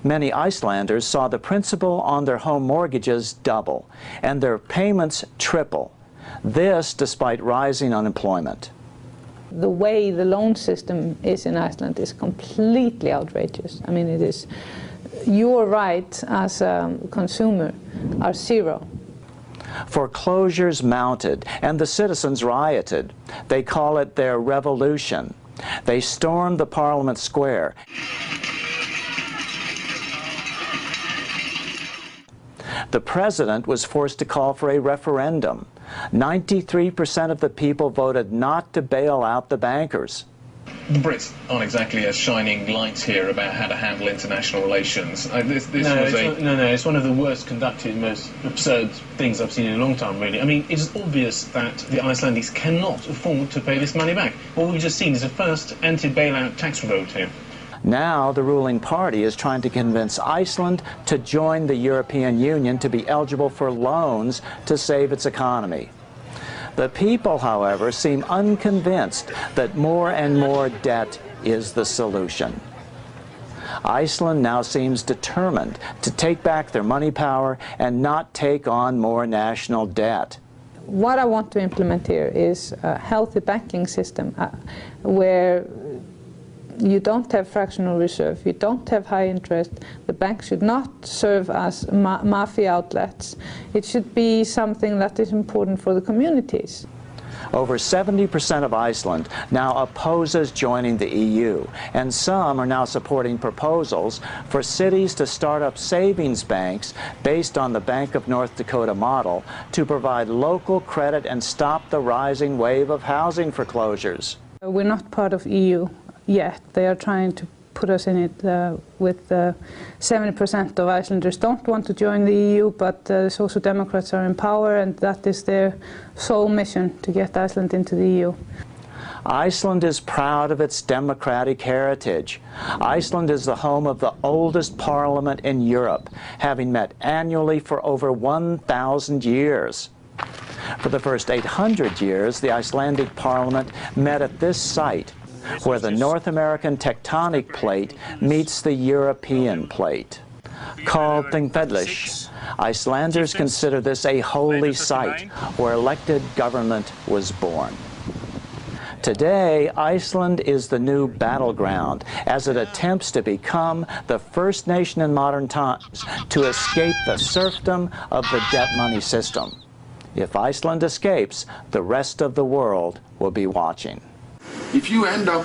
Many Icelanders saw the principal on their home mortgages double and their payments triple. This despite rising unemployment. The way the loan system is in Iceland is completely outrageous. I mean, it is, your rights as a consumer are zero. Foreclosures mounted and the citizens rioted. They call it their revolution. They stormed the Parliament Square. The president was forced to call for a referendum. 93% of the people voted not to bail out the bankers. The Brits aren't exactly as shining lights here about how to handle international relations. It's one of the worst conducted, most absurd things I've seen in a long time, really. I mean, it's obvious that the Icelandics cannot afford to pay this money back. What we've just seen is a first anti-bailout tax revolt here. Now the ruling party is trying to convince Iceland to join the European Union to be eligible for loans to save its economy. The people, however, seem unconvinced that more and more debt is the solution. Iceland now seems determined to take back their money power and not take on more national debt. What I want to implement here is a healthy banking system where you don't have fractional reserve, you don't have high interest, the bank should not serve as mafia outlets. It should be something that is important for the communities. Over 70% of Iceland now opposes joining the EU, and some are now supporting proposals for cities to start up savings banks based on the Bank of North Dakota model to provide local credit and stop the rising wave of housing foreclosures. We're not part of EU yet. They are trying to put us in it with 70% of Icelanders don't want to join the EU, but the Social Democrats are in power, and that is their sole mission, to get Iceland into the EU. Iceland is proud of its democratic heritage. Iceland is the home of the oldest parliament in Europe, having met annually for over 1,000 years. For the first 800 years, the Icelandic parliament met at this site, where the North American tectonic plate meets the European plate. Called Þingvellir, Icelanders consider this a holy site where elected government was born. Today, Iceland is the new battleground as it attempts to become the first nation in modern times to escape the serfdom of the debt money system. If Iceland escapes, the rest of the world will be watching. If you end up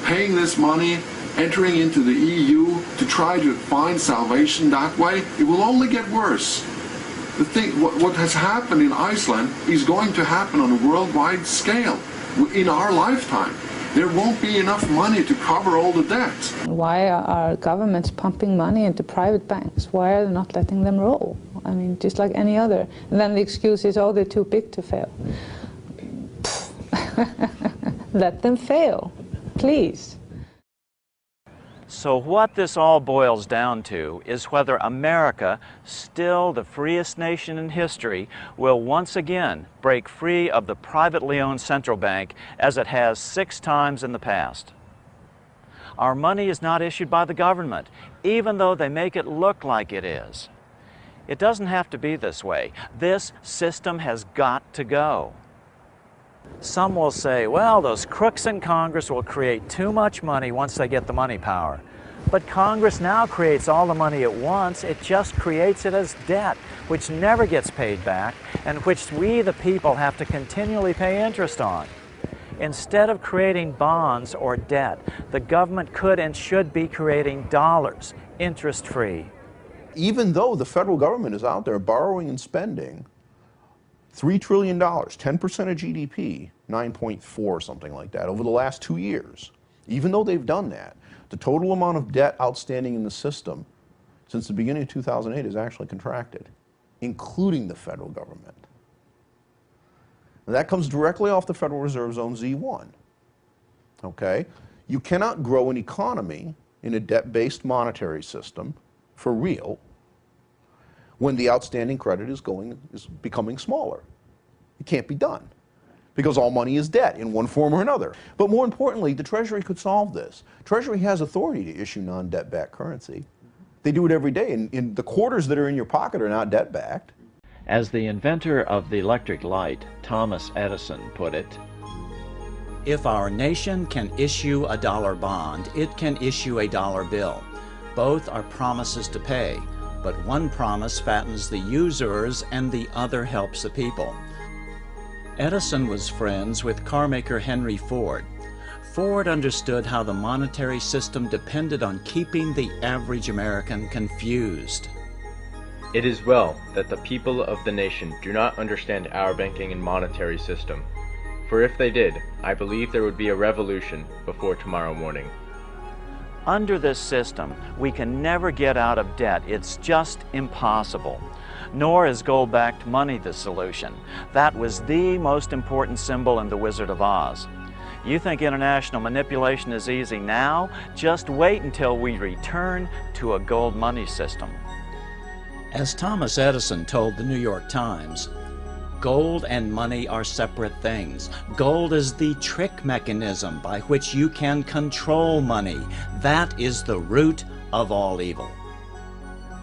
paying this money, entering into the EU to try to find salvation that way, it will only get worse. What has happened in Iceland is going to happen on a worldwide scale. In our lifetime, there won't be enough money to cover all the debts. Why are governments pumping money into private banks? Why are they not letting them roll? I mean, just like any other. And then the excuse is, oh, they're too big to fail. Let them fail, please. So what this all boils down to is whether America, still the freest nation in history, will once again break free of the privately owned central bank as it has 6 times in the past. Our money is not issued by the government, even though they make it look like it is. It doesn't have to be this way. This system has got to go. Some will say, well, those crooks in Congress will create too much money once they get the money power. But Congress now creates all the money at once. It just creates it as debt, which never gets paid back, and which we, the people, have to continually pay interest on. Instead of creating bonds or debt, the government could and should be creating dollars, interest-free. Even though the federal government is out there borrowing and spending $3 trillion, 10% of GDP, 9.4, something like that, over the last 2 years. Even though they've done that, the total amount of debt outstanding in the system since the beginning of 2008 is actually contracted, including the federal government. And that comes directly off the Federal Reserve's own Z1. Okay? You cannot grow an economy in a debt-based monetary system for real when the outstanding credit is becoming smaller. It can't be done because all money is debt in one form or another. But more importantly, the Treasury could solve this. Treasury has authority to issue non-debt-backed currency. They do it every day, and the quarters that are in your pocket are not debt-backed. As the inventor of the electric light, Thomas Edison, put it, if our nation can issue a dollar bond, it can issue a dollar bill. Both are promises to pay, but one promise fattens the users and the other helps the people. Edison was friends with carmaker Henry Ford. Ford understood how the monetary system depended on keeping the average American confused. It is well that the people of the nation do not understand our banking and monetary system, for if they did, I believe there would be a revolution before tomorrow morning. Under this system, we can never get out of debt. It's just impossible. Nor is gold-backed money the solution. That was the most important symbol in The Wizard of Oz. You think international manipulation is easy now? Just wait until we return to a gold money system. As Thomas Edison told the New York Times, gold and money are separate things. Gold is the trick mechanism by which you can control money. That is the root of all evil.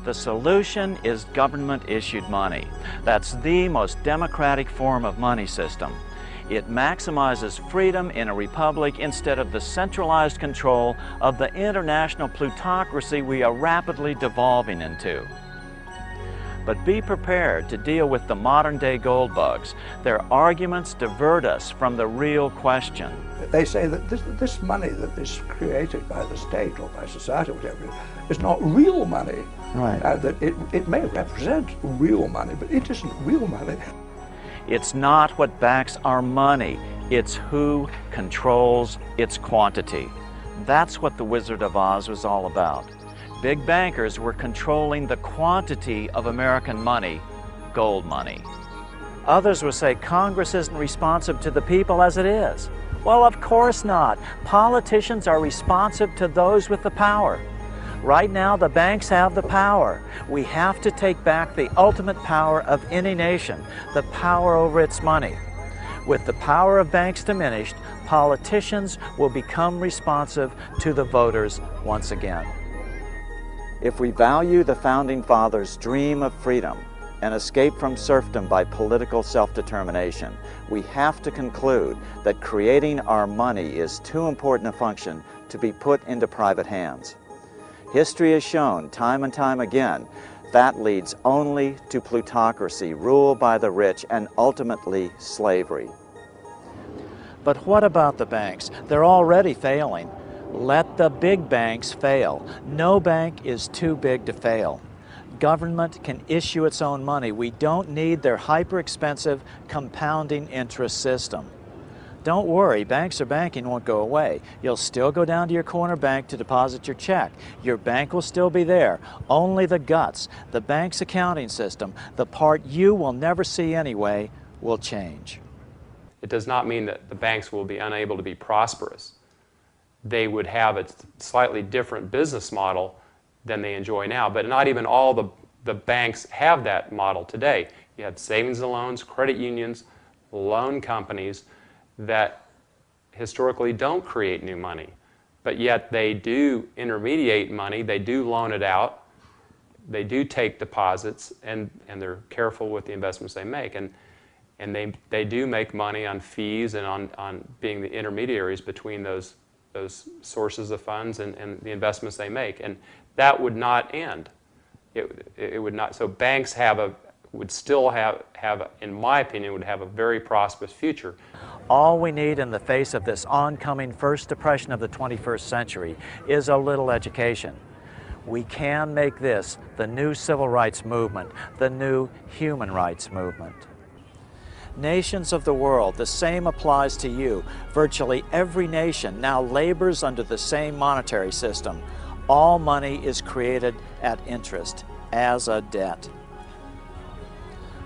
The solution is government-issued money. That's the most democratic form of money system. It maximizes freedom in a republic instead of the centralized control of the international plutocracy we are rapidly devolving into. But be prepared to deal with the modern-day gold bugs. Their arguments divert us from the real question. They say that this money that is created by the state or by society or whatever is not real money. Right. That it may represent real money, but it isn't real money. It's not what backs our money. It's who controls its quantity. That's what the Wizard of Oz was all about. Big bankers were controlling the quantity of American money, gold money. Others will say Congress isn't responsive to the people as it is. Well, of course not. Politicians are responsive to those with the power. Right now, the banks have the power. We have to take back the ultimate power of any nation, the power over its money. With the power of banks diminished, politicians will become responsive to the voters once again. If we value the Founding Fathers' dream of freedom and escape from serfdom by political self-determination, we have to conclude that creating our money is too important a function to be put into private hands. History has shown time and time again that leads only to plutocracy, rule by the rich, and ultimately slavery. But what about the banks? They're already failing. Let the big banks fail. No bank is too big to fail. Government can issue its own money. We don't need their hyper-expensive compounding interest system. Don't worry, banks or banking won't go away. You'll still go down to your corner bank to deposit your check. Your bank will still be there. Only the guts, the bank's accounting system, the part you will never see anyway, will change. It does not mean that the banks will be unable to be prosperous. They would have a slightly different business model than they enjoy now, but not even all the banks have that model today. You have savings and loans, credit unions, loan companies that historically don't create new money, but yet they do intermediate money, they do loan it out, they do take deposits, and they're careful with the investments they make. And they do make money on fees and on being the intermediaries between those sources of funds and the investments they make. And that would not end. It would not. So banks would still have, in my opinion, would have a very prosperous future. All we need in the face of this oncoming first depression of the 21st century is a little education. We can make this the new civil rights movement, the new human rights movement. Nations of the world, the same applies to you. Virtually every nation now labors under the same monetary system. All money is created at interest, as a debt.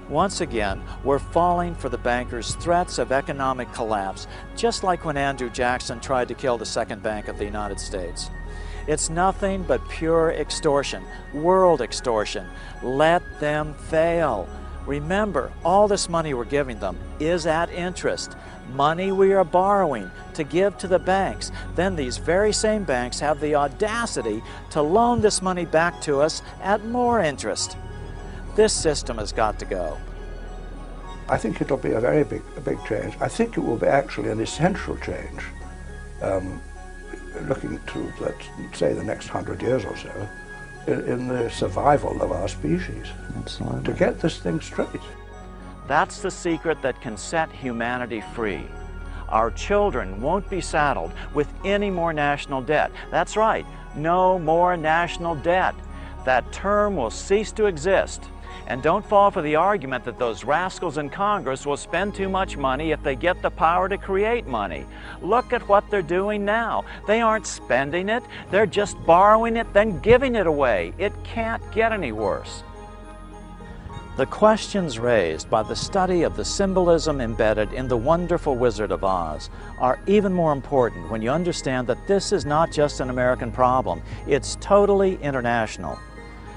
Once again, we're falling for the bankers' threats of economic collapse, just like when Andrew Jackson tried to kill the Second Bank of the United States. It's nothing but pure extortion, world extortion. Let them fail. Remember, all this money we're giving them is at interest. Money we are borrowing to give to the banks. Then these very same banks have the audacity to loan this money back to us at more interest. This system has got to go. I think it'll be a very big change. I think it will be actually an essential change, looking to, let's say, the next 100 years or so, in the survival of our species. Absolutely. To get this thing straight. That's the secret that can set humanity free. Our children won't be saddled with any more national debt. That's right, no more national debt. That term will cease to exist. And don't fall for the argument that those rascals in Congress will spend too much money if they get the power to create money. Look at what they're doing now. They aren't spending it, they're just borrowing it, then giving it away. It can't get any worse. The questions raised by the study of the symbolism embedded in the wonderful Wizard of Oz are even more important when you understand that this is not just an American problem, it's totally international.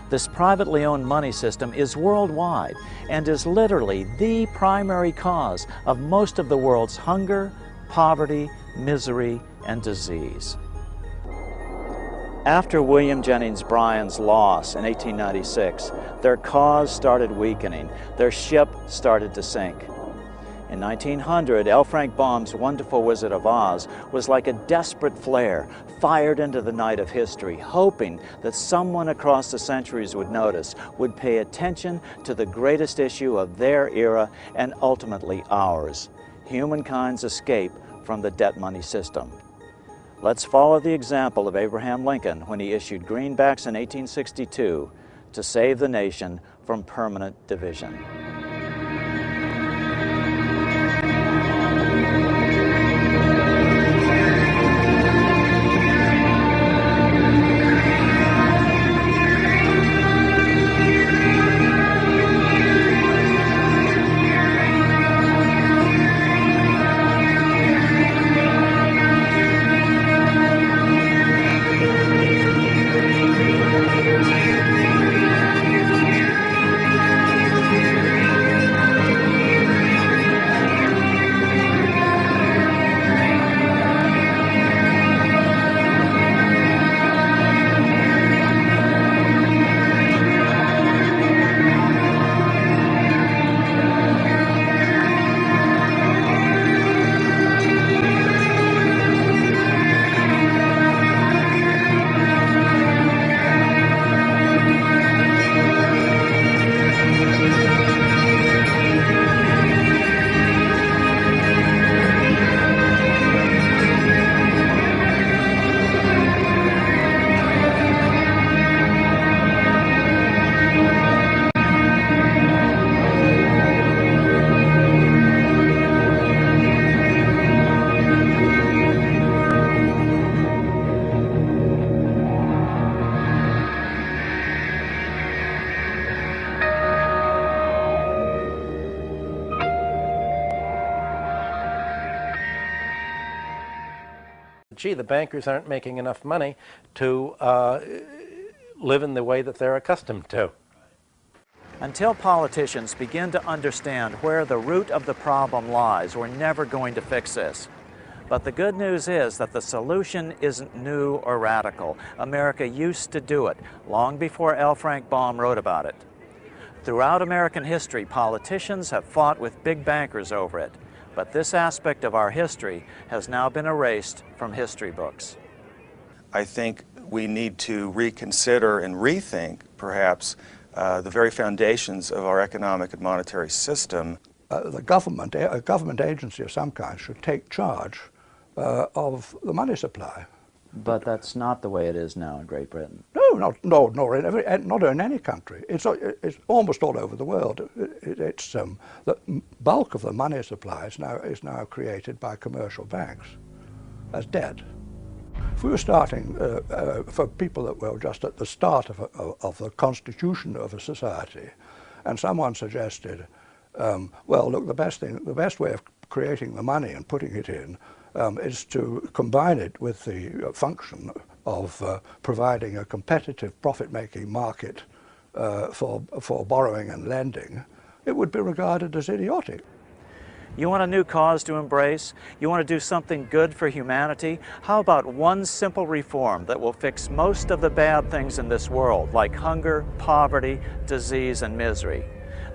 This privately owned money system is worldwide and is literally the primary cause of most of the world's hunger, poverty, misery, and disease. After William Jennings Bryan's loss in 1896, their cause started weakening. Their ship started to sink. In 1900, L. Frank Baum's wonderful Wizard of Oz was like a desperate flare fired into the night of history, hoping that someone across the centuries would notice, would pay attention to the greatest issue of their era and ultimately ours, humankind's escape from the debt money system. Let's follow the example of Abraham Lincoln when he issued greenbacks in 1862 to save the nation from permanent division. Gee, the bankers aren't making enough money to live in the way that they're accustomed to. Until politicians begin to understand where the root of the problem lies, we're never going to fix this. But the good news is that the solution isn't new or radical. America used to do it long before L. Frank Baum wrote about it. Throughout American history, politicians have fought with big bankers over it. But this aspect of our history has now been erased from history books. I think we need to reconsider and rethink, perhaps, the very foundations of our economic and monetary system. The government, a government agency of some kind, should take charge of the money supply. But that's not the way it is now in Great Britain. No, not in any country. It's almost all over the world. The bulk of the money supply is now created by commercial banks as debt. If we were starting, for people that were just at the start of the constitution of a society, and someone suggested, well, look, the best way of creating the money and putting it in is to combine it with the function of providing a competitive profit-making market for borrowing and lending, it would be regarded as idiotic. You want a new cause to embrace? You want to do something good for humanity? How about one simple reform that will fix most of the bad things in this world, like hunger, poverty, disease, and misery?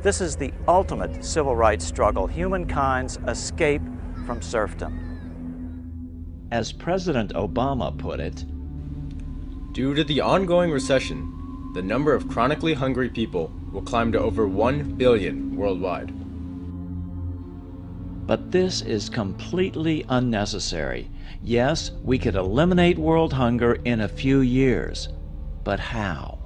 This is the ultimate civil rights struggle, humankind's escape from serfdom. As President Obama put it, due to the ongoing recession, the number of chronically hungry people will climb to over 1 billion worldwide. But this is completely unnecessary. Yes, we could eliminate world hunger in a few years, but how?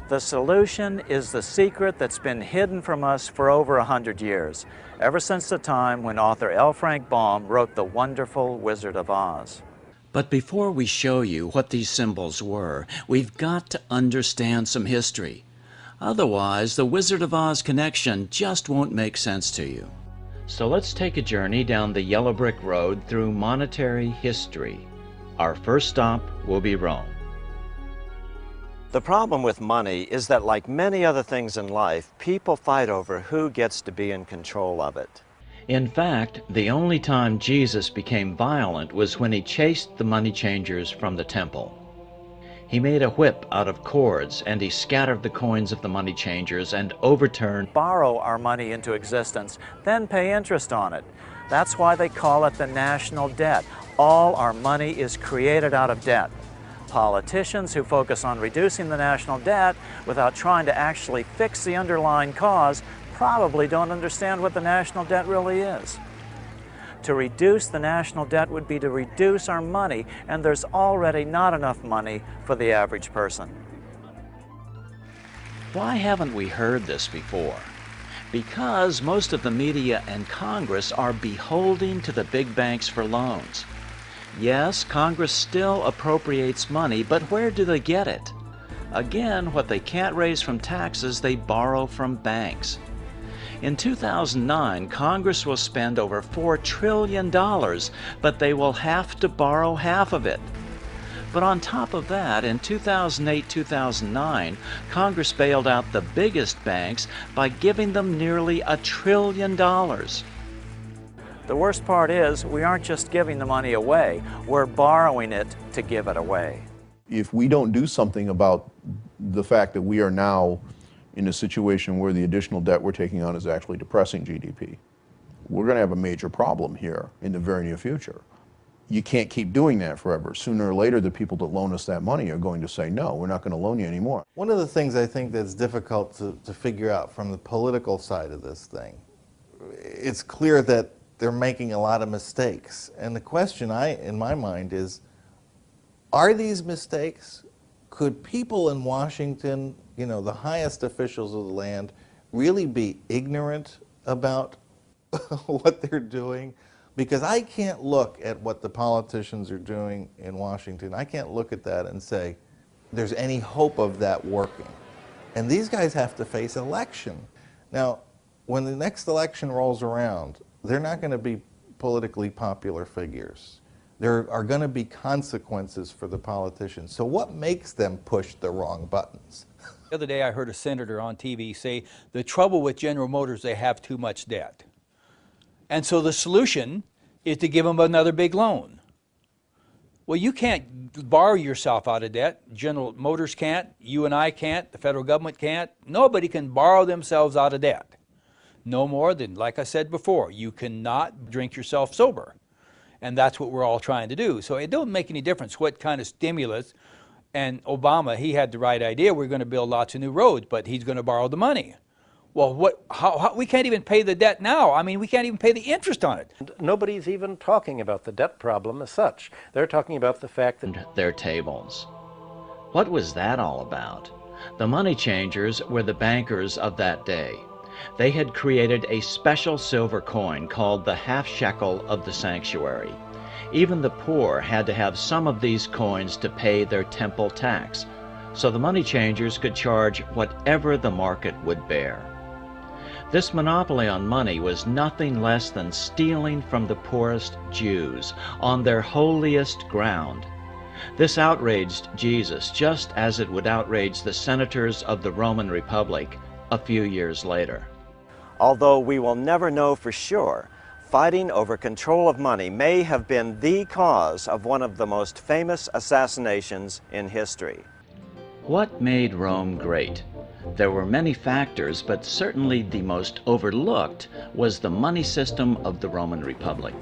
The solution is the secret that's been hidden from us for over 100 years, ever since the time when author L. Frank Baum wrote the wonderful Wizard of Oz. But before we show you what these symbols were, we've got to understand some history. Otherwise, the Wizard of Oz connection just won't make sense to you. So let's take a journey down the yellow brick road through monetary history. Our first stop will be Rome. The problem with money is that, like many other things in life, people fight over who gets to be in control of it. In fact, the only time Jesus became violent was when he chased the money changers from the temple. He made a whip out of cords, and he scattered the coins of the money changers and overturned. Borrow our money into existence, then pay interest on it. That's why they call it the national debt. All our money is created out of debt. Politicians who focus on reducing the national debt without trying to actually fix the underlying cause probably don't understand what the national debt really is. To reduce the national debt would be to reduce our money, and there's already not enough money for the average person. Why haven't we heard this before? Because most of the media and Congress are beholden to the big banks for loans. Yes, Congress still appropriates money, but where do they get it? Again, what they can't raise from taxes, they borrow from banks. In 2009, Congress will spend over $4 trillion, but they will have to borrow half of it. But on top of that, in 2008-2009, Congress bailed out the biggest banks by giving them nearly $1 trillion. The worst part is, we aren't just giving the money away, we're borrowing it to give it away. If we don't do something about the fact that we are now in a situation where the additional debt we're taking on is actually depressing GDP, we're going to have a major problem here in the very near future. You can't keep doing that forever. Sooner or later, the people that loan us that money are going to say, no, we're not going to loan you anymore. One of the things I think that's difficult to figure out from the political side of this thing, it's clear that they're making a lot of mistakes. And the question in my mind is, are these mistakes? Could people in Washington, you know, the highest officials of the land, really be ignorant about what they're doing? Because I can't look at what the politicians are doing in Washington. I can't look at that and say there's any hope of that working. And these guys have to face election. Now, when the next election rolls around, they're not going to be politically popular figures. There are going to be consequences for the politicians. So what makes them push the wrong buttons? The other day I heard a senator on TV say the trouble with General Motors, they have too much debt. And so the solution is to give them another big loan. Well, you can't borrow yourself out of debt. General Motors can't, you and I can't, the federal government can't. Nobody can borrow themselves out of debt. No more than, like I said before, you cannot drink yourself sober. And that's what we're all trying to do. So it don't make any difference what kind of stimulus. And Obama, he had the right idea. We're going to build lots of new roads, but he's going to borrow the money. Well, how we can't even pay the debt now. I mean, we can't even pay the interest on it. Nobody's even talking about the debt problem as such. They're talking about the fact that their tables. What was that all about? The money changers were the bankers of that day. They had created a special silver coin called the half shekel of the sanctuary. Even the poor had to have some of these coins to pay their temple tax, so the money changers could charge whatever the market would bear. This monopoly on money was nothing less than stealing from the poorest Jews on their holiest ground. This outraged Jesus just as it would outrage the senators of the Roman Republic a few years later. Although we will never know for sure, fighting over control of money may have been the cause of one of the most famous assassinations in history. What made Rome great? There were many factors, but certainly the most overlooked was the money system of the Roman Republic.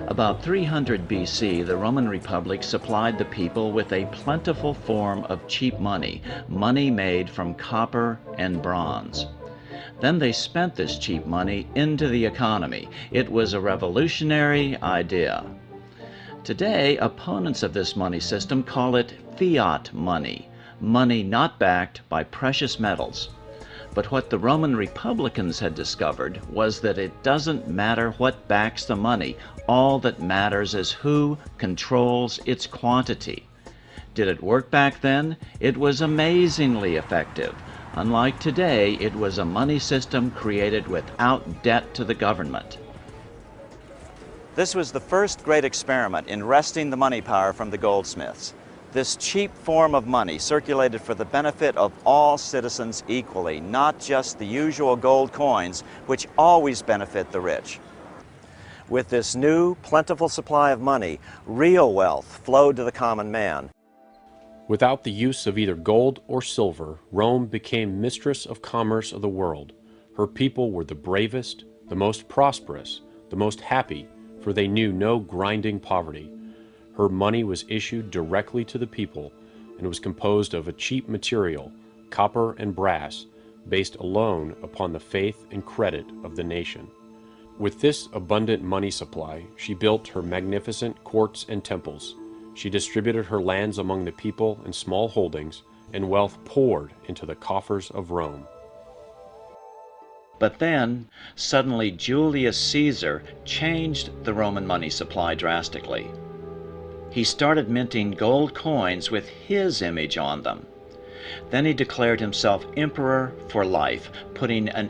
About 300 BC, the Roman Republic supplied the people with a plentiful form of cheap money, money made from copper and bronze. Then they spent this cheap money into the economy. It was a revolutionary idea. Today, opponents of this money system call it fiat money, money not backed by precious metals. But what the Roman Republicans had discovered was that it doesn't matter what backs the money. All that matters is who controls its quantity. Did it work back then? It was amazingly effective. Unlike today, it was a money system created without debt to the government. This was the first great experiment in wresting the money power from the goldsmiths. This cheap form of money circulated for the benefit of all citizens equally, not just the usual gold coins, which always benefit the rich. With this new, plentiful supply of money, real wealth flowed to the common man. Without the use of either gold or silver, Rome became mistress of commerce of the world. Her people were the bravest, the most prosperous, the most happy, for they knew no grinding poverty. Her money was issued directly to the people and was composed of a cheap material, copper and brass, based alone upon the faith and credit of the nation. With this abundant money supply, she built her magnificent courts and temples. She distributed her lands among the people in small holdings, and wealth poured into the coffers of Rome. But then, suddenly Julius Caesar changed the Roman money supply drastically. He started minting gold coins with his image on them. Then he declared himself emperor for life, putting an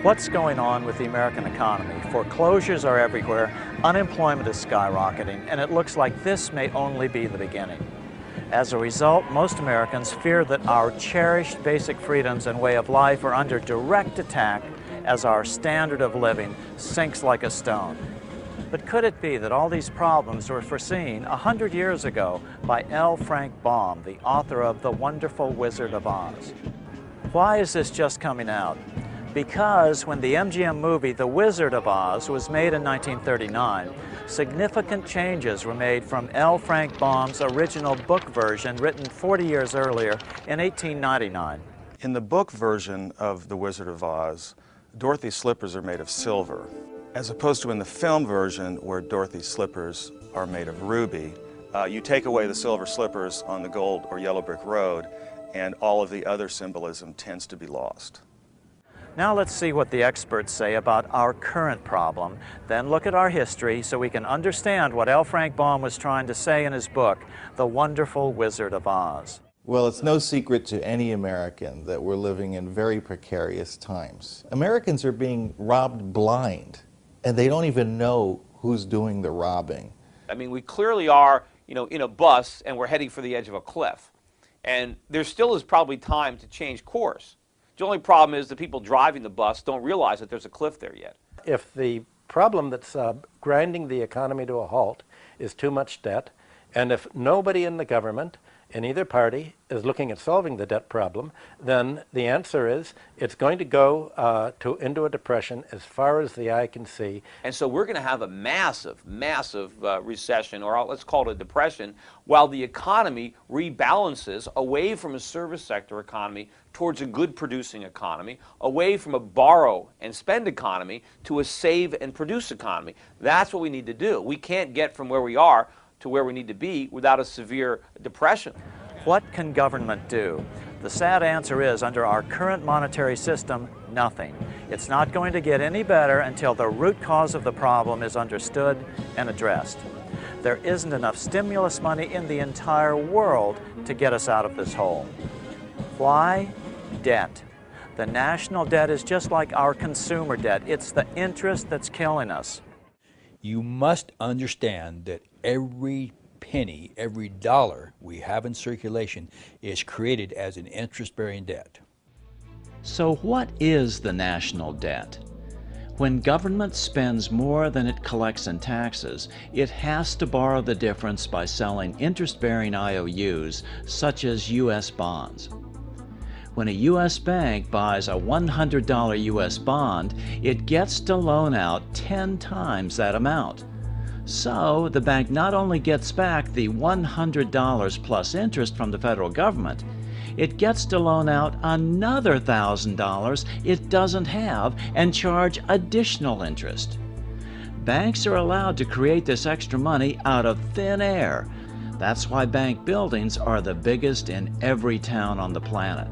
What's going on with the American economy? Foreclosures are everywhere, unemployment is skyrocketing, and it looks like this may only be the beginning. As a result, most Americans fear that our cherished basic freedoms and way of life are under direct attack as our standard of living sinks like a stone. But could it be that all these problems were foreseen 100 years ago by L. Frank Baum, the author of The Wonderful Wizard of Oz? Why is this just coming out? Because when the MGM movie The Wizard of Oz was made in 1939, significant changes were made from L. Frank Baum's original book version written 40 years earlier in 1899. In the book version of The Wizard of Oz, Dorothy's slippers are made of silver, as opposed to in the film version where Dorothy's slippers are made of ruby. You take away the silver slippers on the gold or yellow brick road, and all of the other symbolism tends to be lost. Now let's see what the experts say about our current problem, then look at our history so we can understand what L. Frank Baum was trying to say in his book, The Wonderful Wizard of Oz. Well, it's no secret to any American that we're living in very precarious times. Americans are being robbed blind, and they don't even know who's doing the robbing. I mean, we clearly are, in a bus and we're heading for the edge of a cliff. And there still is probably time to change course. The only problem is the people driving the bus don't realize that there's a cliff there yet. If the problem that's grinding the economy to a halt is too much debt, and if nobody in the government, in either party, is looking at solving the debt problem, then the answer is it's going to go into a depression as far as the eye can see. And so we're going to have a massive recession, or let's call it a depression, while the economy rebalances away from a service sector economy towards a good producing economy, away from a borrow and spend economy to a save and produce economy. That's what we need to do. We can't get from where we are to where we need to be without a severe depression. What can government do? The sad answer is, under our current monetary system, nothing. It's not going to get any better until the root cause of the problem is understood and addressed. There isn't enough stimulus money in the entire world to get us out of this hole. Why? Debt. The national debt is just like our consumer debt. It's the interest that's killing us. You must understand that every penny, every dollar we have in circulation is created as an interest-bearing debt. So what is the national debt? When government spends more than it collects in taxes, it has to borrow the difference by selling interest-bearing IOUs, such as U.S. bonds. When a U.S. bank buys a $100 U.S. bond, it gets to loan out 10 times that amount. So the bank not only gets back the $100 plus interest from the federal government, it gets to loan out another $1,000 it doesn't have and charge additional interest. Banks are allowed to create this extra money out of thin air. That's why bank buildings are the biggest in every town on the planet.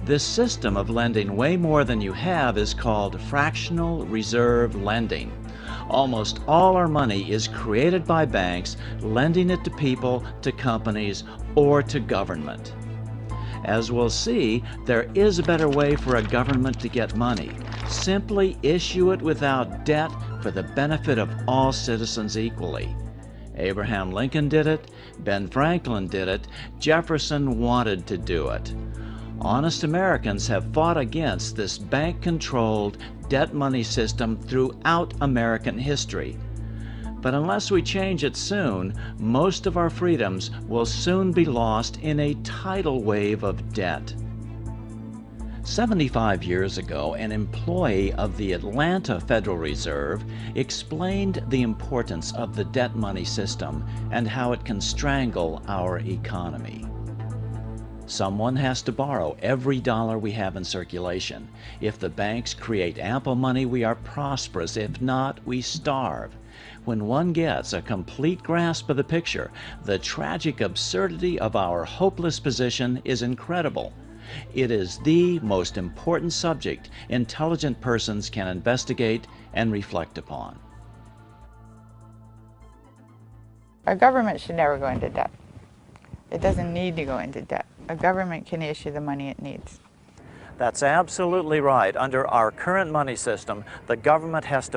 This system of lending way more than you have is called fractional reserve lending. Almost all our money is created by banks, lending it to people, to companies, or to government. As we'll see, there is a better way for a government to get money. Simply issue it without debt for the benefit of all citizens equally. Abraham Lincoln did it, Ben Franklin did it, Jefferson wanted to do it. Honest Americans have fought against this bank-controlled debt money system throughout American history. But unless we change it soon, most of our freedoms will soon be lost in a tidal wave of debt. 75 years ago, an employee of the Atlanta Federal Reserve explained the importance of the debt money system and how it can strangle our economy. Someone has to borrow every dollar we have in circulation. If the banks create ample money, we are prosperous. If not, we starve. When one gets a complete grasp of the picture, the tragic absurdity of our hopeless position is incredible. It is the most important subject intelligent persons can investigate and reflect upon. Our government should never go into debt. It doesn't need to go into debt. A government can issue the money it needs. That's absolutely right. Under our current money system, the government has to